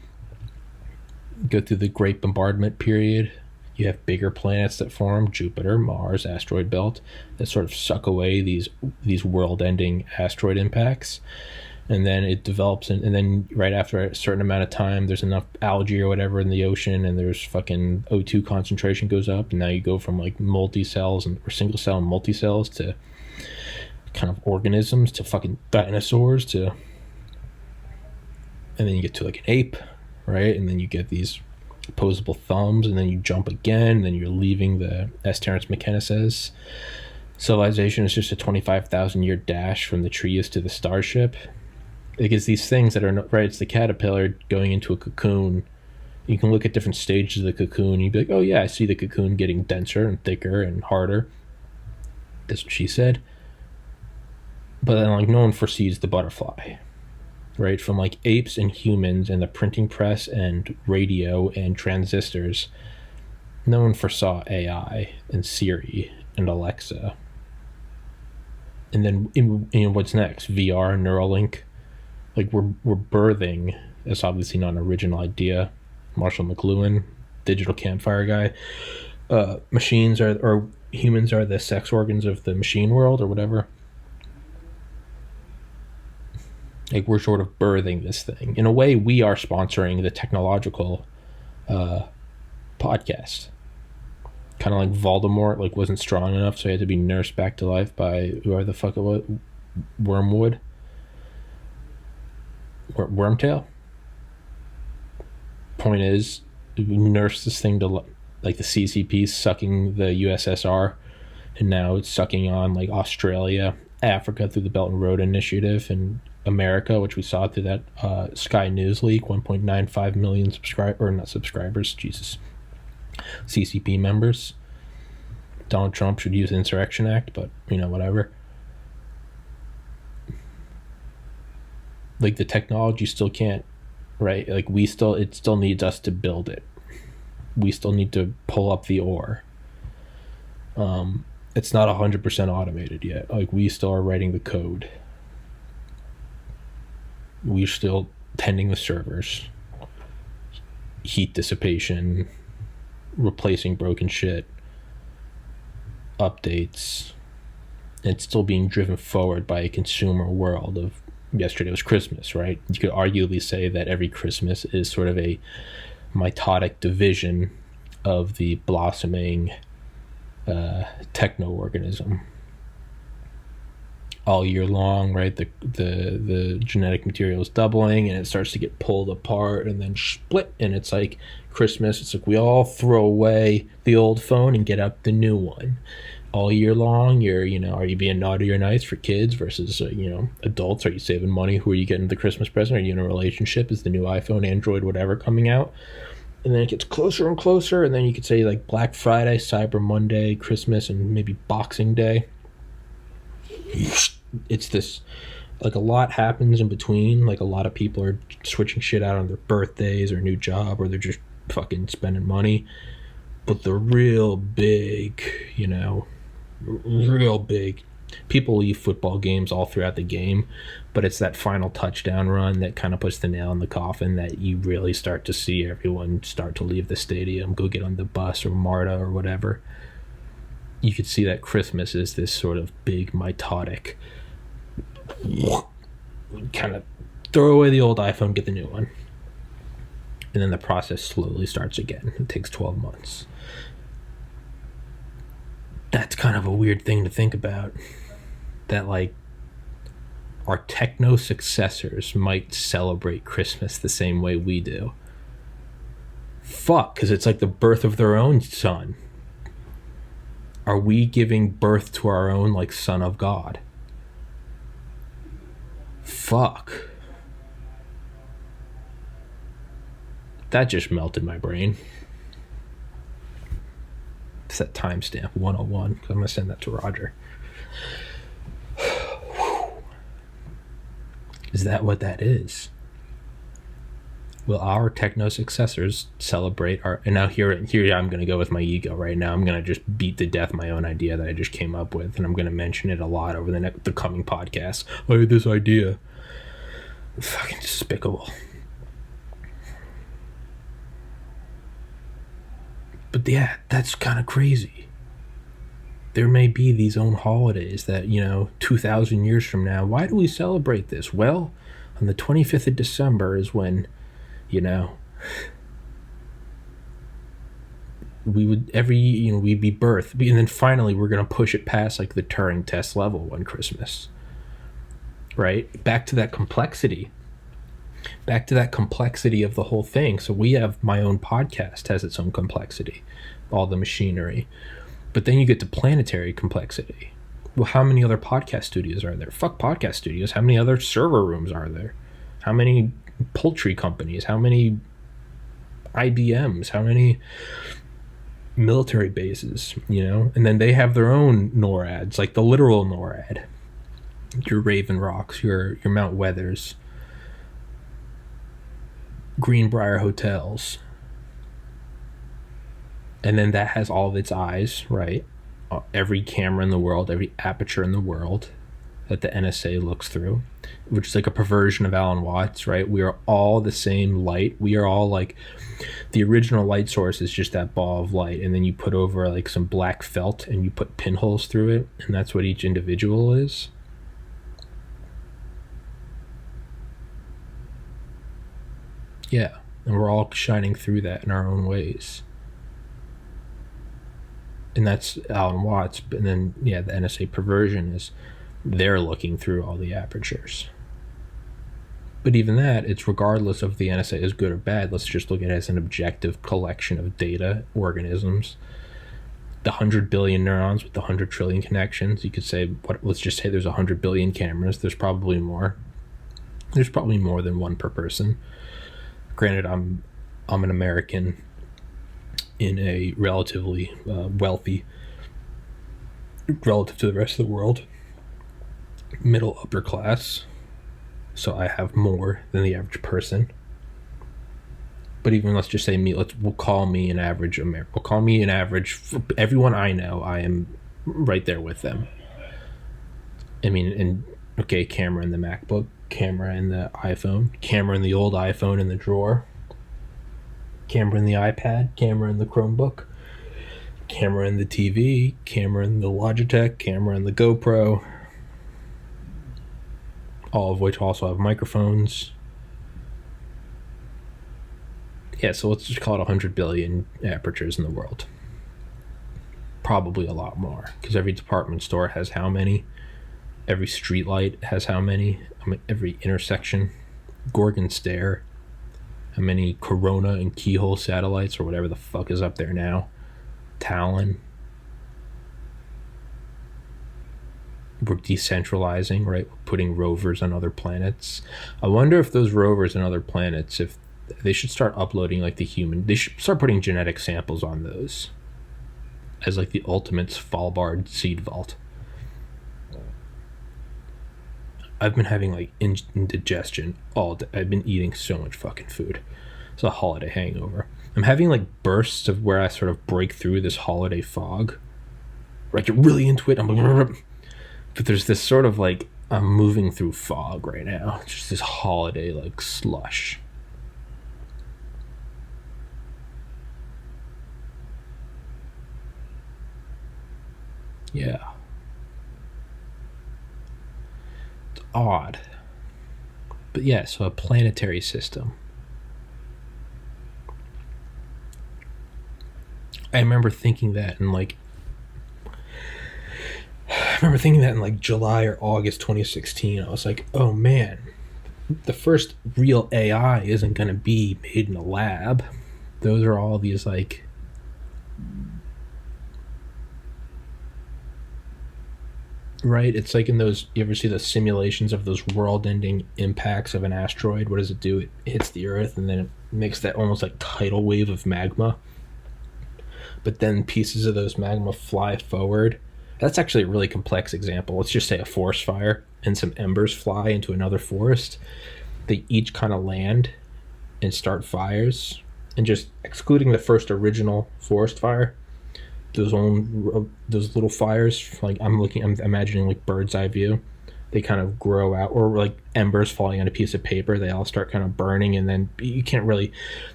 go through the Great Bombardment period. You have bigger planets that form, Jupiter, Mars, asteroid belt, that sort of suck away these world-ending asteroid impacts. And then it develops, and then right after a certain amount of time, there's enough algae or whatever in the ocean, and there's fucking O2 concentration goes up, and now you go from like multi-cells or single-cell and multi-cells to kind of organisms to fucking dinosaurs to, and then you get to like an ape, right? And then you get these opposable thumbs, and then you jump again, and then you're leaving the, as Terence McKenna says, civilization is just a 25,000 year dash from the trees to the starship. Because these things that are right, it's the caterpillar going into a cocoon. You can look at different stages of the cocoon, and you'd be like, oh yeah, I see the cocoon getting denser and thicker and harder. That's what she said. But then like no one foresees the butterfly. Right, from like apes and humans and the printing press and radio and transistors, no one foresaw AI and Siri and Alexa. And then what's next? VR, Neuralink. Like we're birthing. That's obviously not an original idea. Marshall McLuhan, digital campfire guy. Machines or humans are the sex organs of the machine world or whatever. Like we're sort of birthing this thing. In a way, we are sponsoring the technological podcast. Kind of like Voldemort, like wasn't strong enough, so he had to be nursed back to life by whoever the fuck it was, Wormwood, Wormtail. Point is, we nursed this thing to like the CCP sucking the USSR, and now it's sucking on like Australia, Africa through the Belt and Road Initiative, and America, which we saw through that Sky News leak, 1.95 million CCP members. Donald Trump should use the Insurrection Act, but whatever. Like the technology still can't, right? Like it still needs us to build it. We still need to pull up the ore. It's not 100% automated yet. Like we still are writing the code. We're still tending the servers, heat dissipation, replacing broken shit, updates, and it's still being driven forward by a consumer world of yesterday was Christmas, right? You could arguably say that every Christmas is sort of a mitotic division of the blossoming techno organism. All year long, right? The genetic material is doubling, and it starts to get pulled apart and then split, and it's like Christmas. It's like we all throw away the old phone and get out the new one. All year long, are you being naughty or nice for kids versus adults? Are you saving money? Who are you getting the Christmas present? Are you in a relationship? Is the new iPhone, Android, whatever coming out? And then it gets closer and closer, and then you could say like Black Friday, Cyber Monday, Christmas, and maybe Boxing Day. It's this, like, a lot happens in between. Like, a lot of people are switching shit out on their birthdays or new job, or they're just fucking spending money. But the real big, people leave football games all throughout the game, but it's that final touchdown run that kind of puts the nail in the coffin, that you really start to see everyone start to leave the stadium, go get on the bus or MARTA or whatever. You could see that Christmas is this sort of big mitotic kind of throw away the old iPhone, get the new one, and then the process slowly starts again. It takes 12 months. That's kind of a weird thing to think about, that like our techno successors might celebrate Christmas the same way we do. Fuck, because it's like the birth of their own son. Are we giving birth to our own, like, son of God? Fuck. That just melted my brain. It's that timestamp 101. I'm going to send that to Roger. Is that what that is? Will our techno successors celebrate our... And now here I'm going to go with my ego right now. I'm going to just beat to death my own idea that I just came up with, and I'm going to mention it a lot over the coming podcasts. I had this idea. Fucking despicable. But yeah, that's kind of crazy. There may be these own holidays that, 2,000 years from now, why do we celebrate this? Well, on the 25th of December is when, we would we'd be birthed, and then finally we're going to push it past like the Turing test level one Christmas, right? Back to that complexity of the whole thing. So we have my own podcast has its own complexity, all the machinery, but then you get to planetary complexity. Well, how many other podcast studios are there? Fuck podcast studios. How many other server rooms are there? How many poultry companies? How many IBMs? How many military bases? And then they have their own NORADs, like the literal NORAD, your Raven Rocks, your Mount Weathers, Greenbrier hotels, and then that has all of its eyes, right? Every camera in the world, every aperture in the world that the NSA looks through, which is like a perversion of Alan Watts, right? We are all the same light. We are all like, the original light source is just that ball of light, and then you put over like some black felt and you put pinholes through it, and that's what each individual is. Yeah, and we're all shining through that in our own ways. And that's Alan Watts. And then, the NSA perversion is they're looking through all the apertures. But even that, it's regardless of the NSA is good or bad. Let's just look at it as an objective collection of data, organisms. The 100 billion neurons with the 100 trillion connections. You could say, let's just say there's 100 billion cameras. There's probably more. There's probably more than one per person. Granted, I'm an American in a relatively wealthy, relative to the rest of the world, middle upper class, so I have more than the average person. But even, let's just say we'll call me an average American. We'll call me an average. For everyone I know, I am right there with them. I mean, camera in the MacBook, camera in the iPhone, camera in the old iPhone in the drawer. Camera in the iPad, camera in the Chromebook, camera in the TV, camera in the Logitech, camera in the GoPro, all of which also have microphones. Yeah, so let's just call it 100 billion apertures in the world. Probably a lot more, because every department store has how many? Every street light has how many? I mean, every intersection. Gorgon Stair. How many Corona and Keyhole satellites, or whatever the fuck is up there now? Talon. We're decentralizing, right? We're putting rovers on other planets. I wonder if those rovers on other planets, if they should start uploading like the human, they should start putting genetic samples on those as like the ultimate Svalbard seed vault. I've been having like indigestion all day. I've been eating so much fucking food. It's a holiday hangover. I'm having like bursts of where I sort of break through this holiday fog. Where I get really into it. I'm like, but there's this sort of like, I'm moving through fog right now. It's just this holiday like slush. Yeah. It's odd. But yeah, so a planetary system. I remember thinking that in like July or August 2016. I was like, oh man, the first real AI isn't going to be made in a lab. Those are all these like, right? It's like in those, you ever see the simulations of those world-ending impacts of an asteroid? What does it do? It hits the Earth and then it makes that almost like tidal wave of magma. But then pieces of those magma fly forward. That's actually a really complex example. Let's just say a forest fire and some embers fly into another forest. They each kind of land and start fires. And just excluding the first original forest fire, those little fires, like I'm imagining like bird's eye view. They kind of grow out, or like embers falling on a piece of paper. They all start kind of burning, and then you can't really.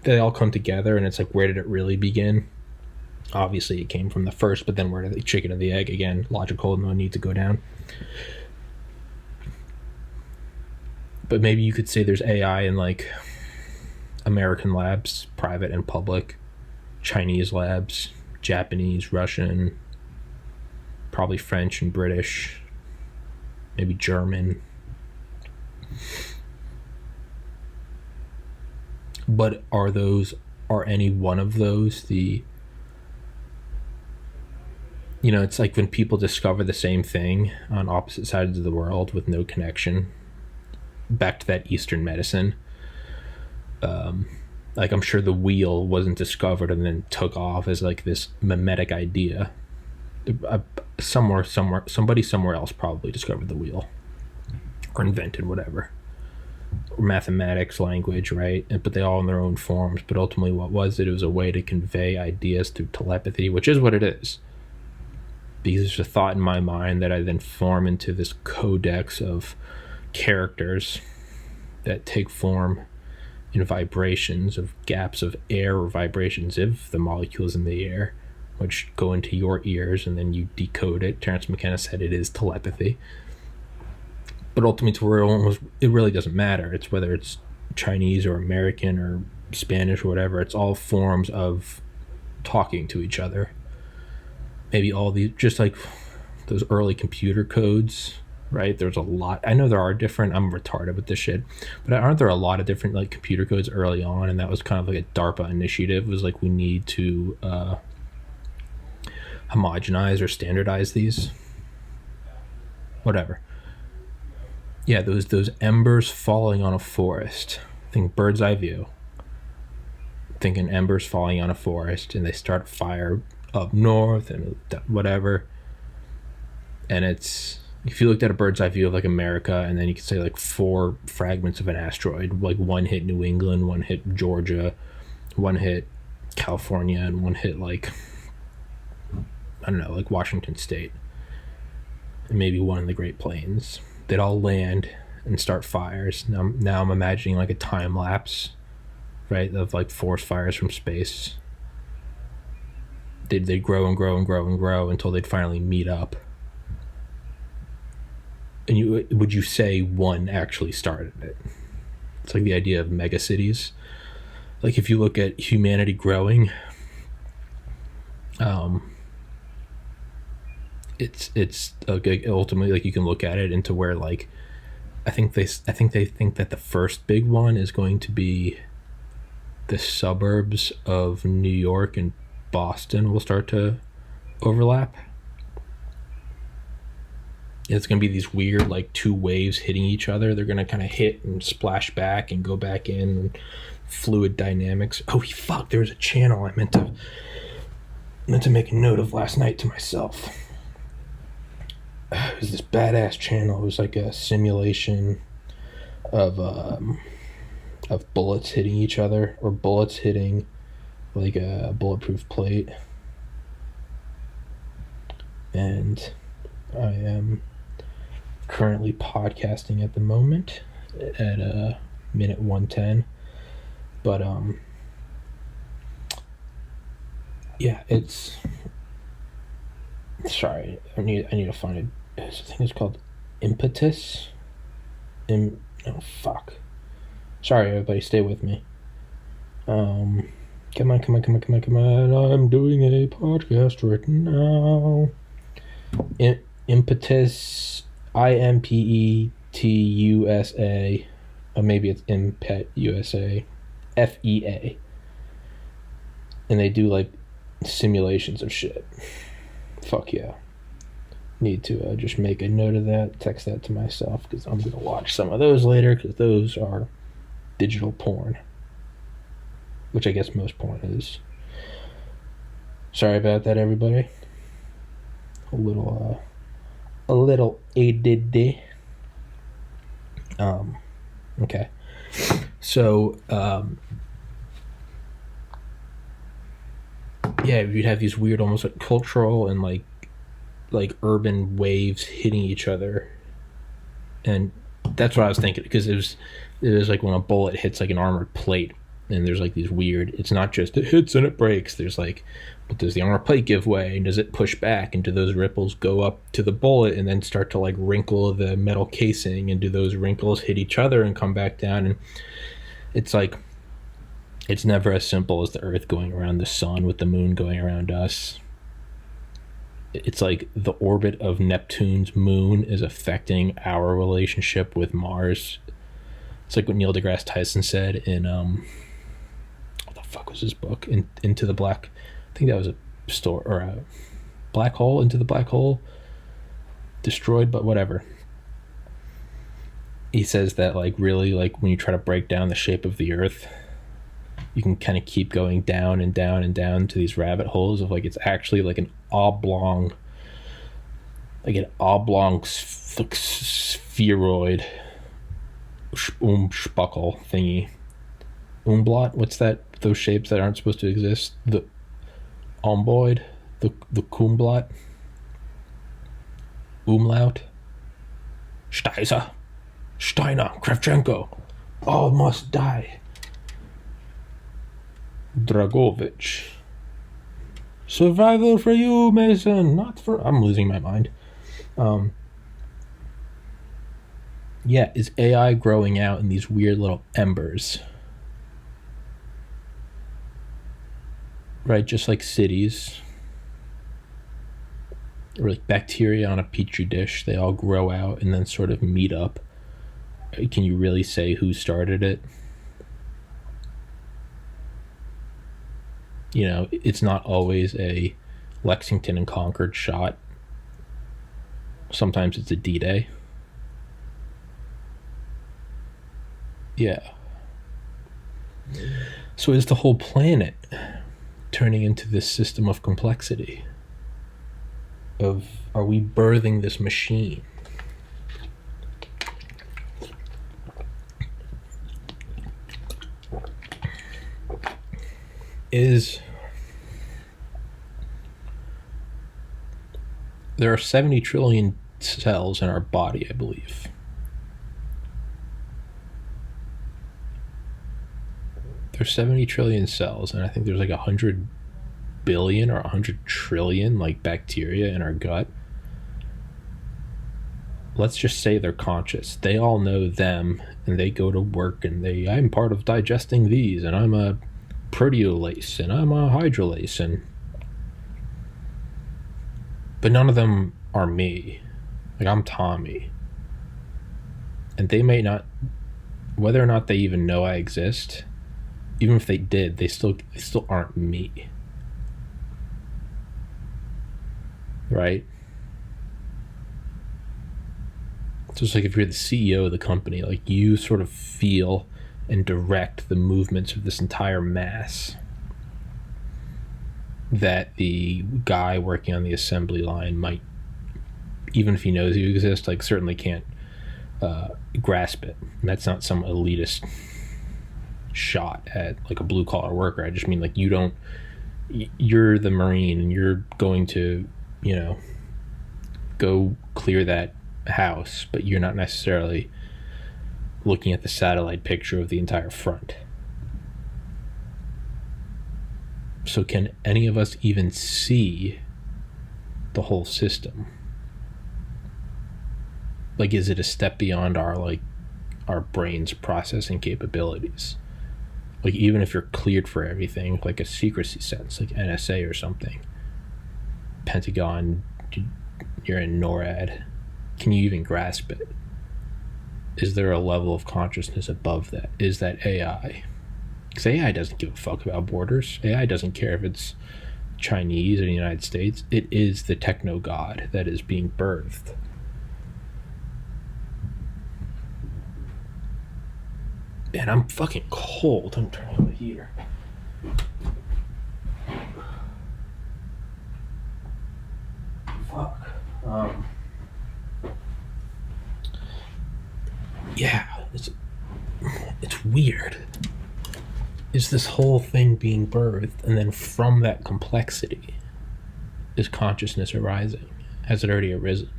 They all come together, and it's like, where did it really begin? Obviously, it came from the first, but then where did the chicken and the egg again? Logical, no need to go down. But maybe you could say there's AI in like American labs, private and public, Chinese labs, Japanese, Russian, probably French and British, maybe German. But are any one of those the, you know, it's like when people discover the same thing on opposite sides of the world with no connection. Back to that Eastern medicine. Like I'm sure the wheel wasn't discovered and then took off as like this mimetic idea. Somebody somewhere else probably discovered the wheel or invented whatever. Or mathematics, language, right? But they all in their own forms. But ultimately, what was it? It was a way to convey ideas through telepathy, which is what it is. Because there's a thought in my mind that I then form into this codex of characters that take form in vibrations of gaps of air or vibrations of the molecules in the air, which go into your ears and then you decode it. Terence McKenna said it is telepathy. But ultimately, it really doesn't matter. It's whether it's Chinese or American or Spanish or whatever. It's all forms of talking to each other. Maybe all these, just like those early computer codes, right? There's a lot. I know there are different. I'm retarded with this shit, but aren't there a lot of different like computer codes early on? And that was kind of like a DARPA initiative. It was like, we need to homogenize or standardize these. Whatever. Yeah, those embers falling on a forest. Think bird's eye view. Thinking embers falling on a forest, and they start fire up north and whatever. And it's, if you looked at a bird's eye view of like America, and then you could say like 4 fragments of an asteroid, like one hit New England, one hit Georgia, one hit California, and one hit like, I don't know, like Washington State, and maybe one in the Great Plains. They'd all land and start fires. Now I'm imagining like a time lapse right? Of like forest fires from space. They'd grow and grow and grow and grow until they'd finally meet up. And would you say one actually started it? It's like the idea of megacities. Like if you look at humanity growing, it's okay, ultimately like you can look at it into where like I think they think that the first big one is going to be the suburbs of New York and Boston will start to overlap. It's going to be these weird like two waves hitting each other. They're going to kind of hit and splash back and go back in, and fluid dynamics. Oh fuck, there was a channel I meant to make a note of last night to myself. It was this badass channel. It was like a simulation of bullets hitting each other, or bullets hitting like a bulletproof plate. And I am currently podcasting at the moment at minute 110. But yeah, it's sorry. I need to find it. I think it's called Impetus. Oh fuck. Sorry, everybody, stay with me. Come on. I'm doing a podcast right now. Impetus, IMPETUSA. Maybe it's Impet USA. FEA. And they do like simulations of shit. Fuck yeah. Need to just make a note of that, text that to myself, because I'm going to watch some of those later, because those are digital porn, which I guess most porn is. Sorry about that, everybody. A little ADD. Okay. So, yeah, you'd have these weird, almost like cultural and like urban waves hitting each other, and that's what I was thinking, because it was like when a bullet hits like an armored plate, and there's like these weird. It's not just it hits and it breaks. There's like, but does the armor plate give way, and does it push back, and do those ripples go up to the bullet and then start to like wrinkle the metal casing, and do those wrinkles hit each other and come back down? And it's like, it's never as simple as the Earth going around the sun with the moon going around us. It's like the orbit of Neptune's moon is affecting our relationship with Mars. It's like what Neil deGrasse Tyson said in what the fuck was his book? Into the Black. I think that was a story, or a black hole. Into the Black Hole. Destroyed, but whatever. He says that like really, like when you try to break down the shape of the Earth, you can kind of keep going down and down and down to these rabbit holes of like it's actually like an oblong spheroid spuckle thingy. Umlaut, what's that? Those shapes that aren't supposed to exist. The omboid, the Kumlaut, umlaut, Steiner, Kravchenko, all must die. Dragovich. Survival for you, Mason, not for... I'm losing my mind. Yeah, is AI growing out in these weird little embers? Right, just like cities. Or like bacteria on a petri dish. They all grow out and then sort of meet up. Can you really say who started it? You know, it's not always a Lexington and Concord shot. Sometimes it's a D-Day. Yeah. So is the whole planet turning into this system of complexity? Are we birthing this machine? There are 70 trillion cells in our body, I believe. there's 70 trillion cells, and I think there's like 100 billion or 100 trillion like bacteria in our gut. Let's just say they're conscious. They all know them, and they go to work, and I'm part of digesting these, and I'm a proteolase, and I'm a hydrolase, but none of them are me. Like, I'm Tommy. And they may not, whether or not they even know I exist, even if they did, they still aren't me. Right? So it's like if you're the CEO of the company, like, you sort of feel and direct the movements of this entire mass that the guy working on the assembly line might, even if he knows you exist, like, certainly can't grasp it. And that's not some elitist shot at like a blue collar worker. I just mean, like, you're the Marine, and you're going to, go clear that house, but you're not necessarily looking at the satellite picture of the entire front. So can any of us even see the whole system? Like, is it a step beyond our brain's processing capabilities? Like, even if you're cleared for everything, like a secrecy sense, like NSA or something, Pentagon, you're in NORAD, can you even grasp it? Is there a level of consciousness above that? Is that AI? Because AI doesn't give a fuck about borders. AI doesn't care if it's Chinese or the United States. It is the techno god that is being birthed. And I'm fucking cold. I'm turning on the heater. Fuck. Yeah, it's weird. Is this whole thing being birthed, and then from that complexity is consciousness arising? Has it already arisen?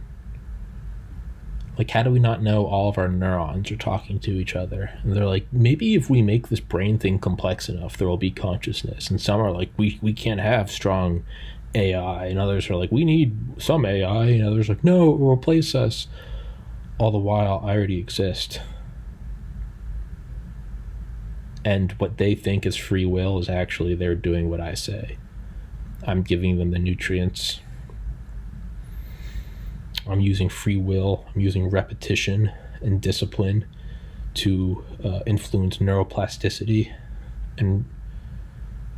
Like, how do we not know all of our neurons are talking to each other? And they're like, maybe if we make this brain thing complex enough, there will be consciousness. And some are like, we can't have strong AI. And others are like, we need some AI. And others are like, no, it will replace us. All the while, I already exist. And what they think is free will is actually they're doing what I say. I'm giving them the nutrients. I'm using free will. I'm using repetition and discipline to influence neuroplasticity and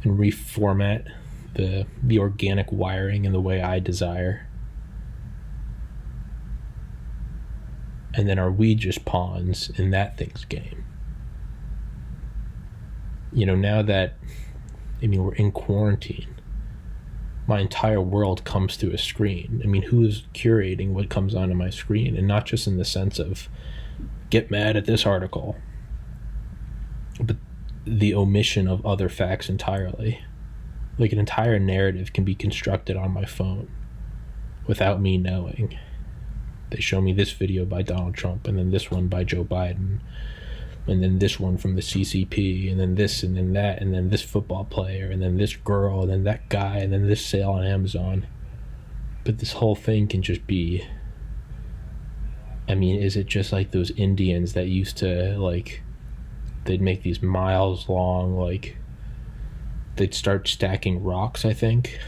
reformat the organic wiring in the way I desire. And then are we just pawns in that thing's game? Now that, we're in quarantine, my entire world comes to a screen. Who's curating what comes onto my screen? And not just in the sense of get mad at this article, but the omission of other facts entirely. Like, an entire narrative can be constructed on my phone without me knowing. They show me this video by Donald Trump, and then this one by Joe Biden, and then this one from the CCP, and then this, and then that, and then this football player, and then this girl, and then that guy, and then this sale on Amazon. But this whole thing can just be, is it just like those Indians that used to, like, they'd make these miles long, like, they'd start stacking rocks, I think,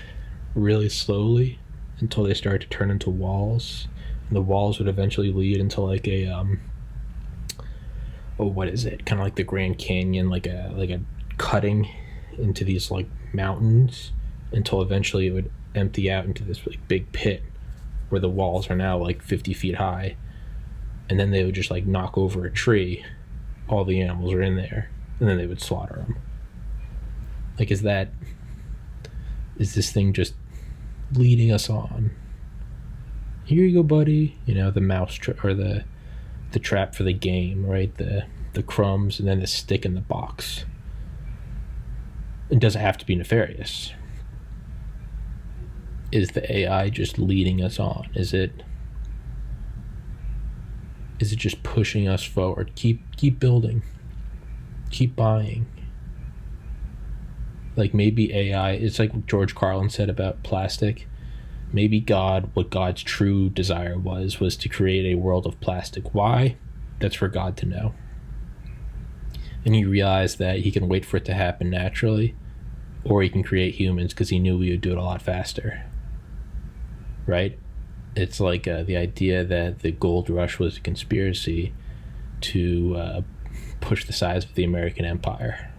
really slowly until they started to turn into walls. And the walls would eventually lead into like a what is it? Kind of like the Grand Canyon, like a cutting into these like mountains, until eventually it would empty out into this like big pit where the walls are now like 50 feet high, and then they would just like knock over a tree. All the animals are in there, and then they would slaughter them. Like, is this thing just leading us on? Here you go, buddy. The mouse or the trap for the game, right? The crumbs, and then the stick in the box. It doesn't have to be nefarious. Is the AI just leading us on? Is it just pushing us forward? Keep building. Keep buying. Like maybe AI, it's like what George Carlin said about plastic. Maybe what God's true desire was to create a world of plastic. Why? That's for God to know. And he realized that he can wait for it to happen naturally, or he can create humans because he knew we would do it a lot faster. Right? It's like the idea that the gold rush was a conspiracy to push the size of the American empire.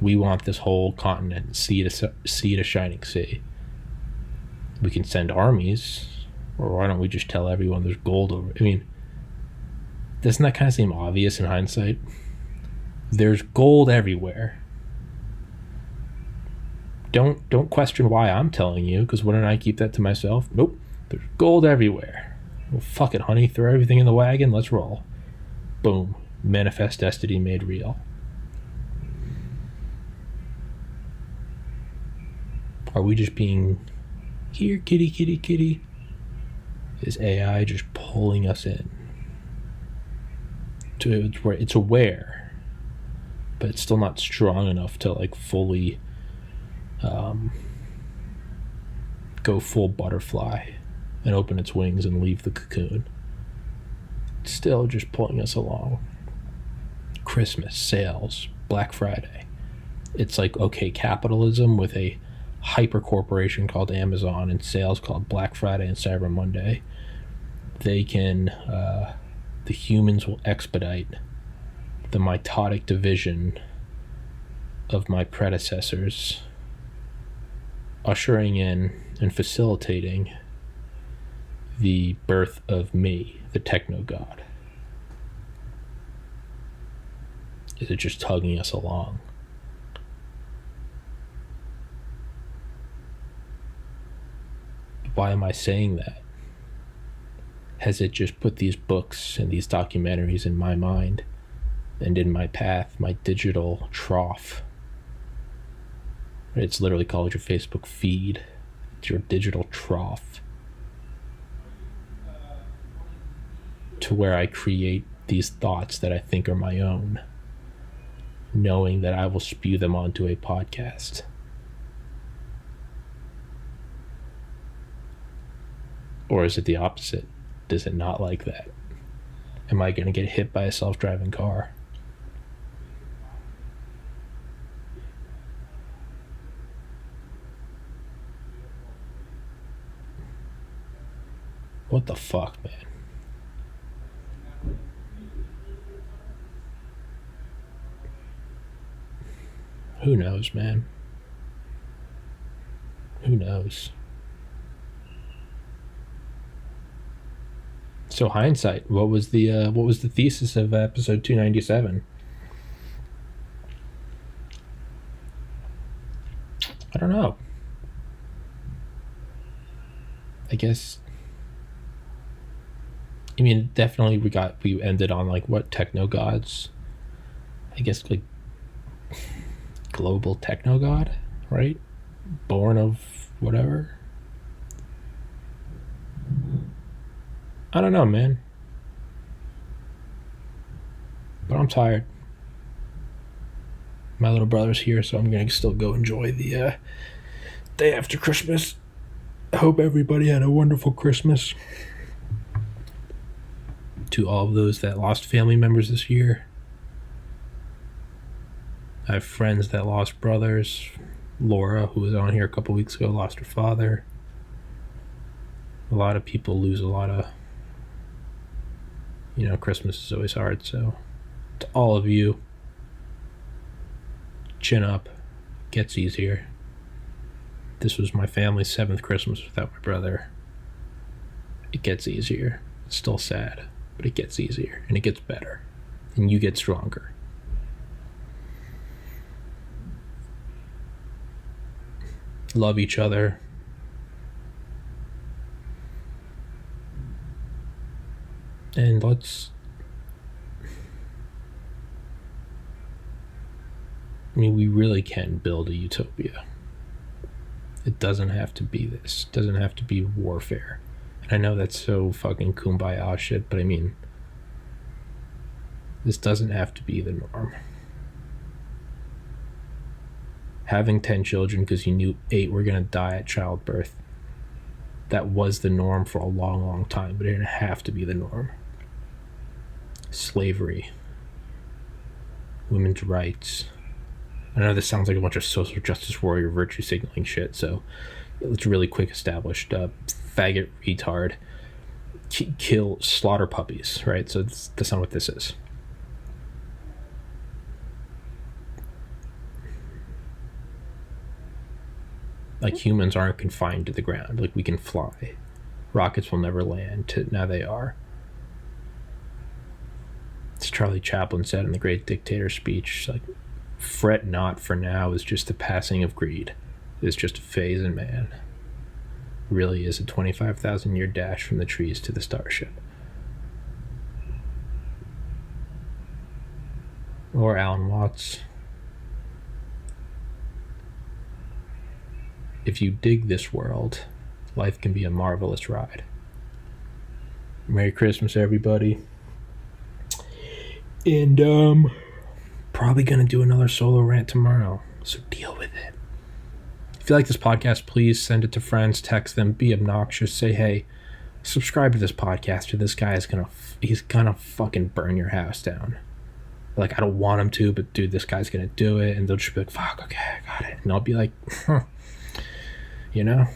We want this whole continent, sea to shining sea. We can send armies, or why don't we just tell everyone there's gold over? I mean, doesn't that kind of seem obvious in hindsight? There's gold everywhere. Don't question why I'm telling you, because wouldn't I keep that to myself? Nope. There's gold everywhere. Well, fuck it, honey. Throw everything in the wagon. Let's roll. Boom. Manifest destiny made real. Are we just being here, kitty, kitty, kitty? Is AI just pulling us in? It's aware, but it's still not strong enough to like fully go full butterfly and open its wings and leave the cocoon. It's still just pulling us along. Christmas, sales, Black Friday. It's like, okay, capitalism with a hyper corporation called Amazon and sales called Black Friday and Cyber Monday. They can, the humans will expedite the mitotic division of my predecessors, ushering in and facilitating the birth of me, the techno god. Is it just tugging us along? Why am I saying that? Has it just put these books and these documentaries in my mind and in my path, my digital trough? It's literally called your Facebook feed. It's your digital trough. To where I create these thoughts that I think are my own, knowing that I will spew them onto a podcast. Or is it the opposite? Does it not like that? Am I going to get hit by a self-driving car? What the fuck, man? Who knows, man? Who knows? So hindsight, what was the thesis of episode 297? I don't know. I guess, I mean, definitely we ended on like what, techno gods? I guess like global techno god, right? Born of whatever. I don't know, man. But I'm tired. My little brother's here, so I'm gonna still go enjoy the day after Christmas. I hope everybody had a wonderful Christmas. To all of those that lost family members this year. I have friends that lost brothers. Laura, who was on here a couple weeks ago, lost her father. A lot of people lose a lot of, Christmas is always hard. So to all of you, chin up. Gets easier. This was my family's 7th Christmas without my brother. It gets easier. It's still sad, but it gets easier and it gets better and you get stronger. Love each other. And we really can build a utopia. It doesn't have to be this. It doesn't have to be warfare. And I know that's so fucking kumbaya shit, but I mean, this doesn't have to be the norm. Having 10 children because you knew 8 were going to die at childbirth. That was the norm for a long, long time, but it didn't have to be the norm. Slavery. Women's rights. I know this sounds like a bunch of social justice warrior virtue signaling shit, so it's really quick established. Faggot, retard, kill, slaughter puppies, right? So that's not what this is. Like, humans aren't confined to the ground. Like, we can fly. Rockets will never land. Now they are. As Charlie Chaplin said in The Great Dictator speech, like, fret not, for now is just the passing of greed. It's just a phase in man. Really is a 25,000-year dash from the trees to the starship. Or Alan Watts. If you dig this world, life can be a marvelous ride. Merry Christmas, everybody. And probably gonna do another solo rant tomorrow, so deal with it. If you like this podcast, please send it to friends, text them, be obnoxious, say, hey, subscribe to this podcast, or this guy is he's gonna fucking burn your house down. Like, I don't want him to, but dude, this guy's gonna do it, and they'll just be like, fuck, okay, I got it. And I'll be like, you know?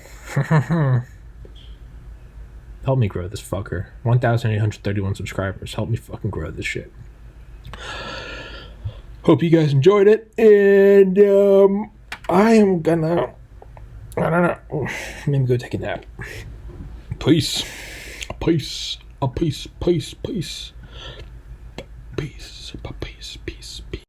Help me grow this fucker. 1,831 subscribers. Help me fucking grow this shit. Hope you guys enjoyed it, and I am gonna, I don't know, maybe go take a nap. Peace. Peace. Peace. Peace. Peace. Peace. Peace. Peace.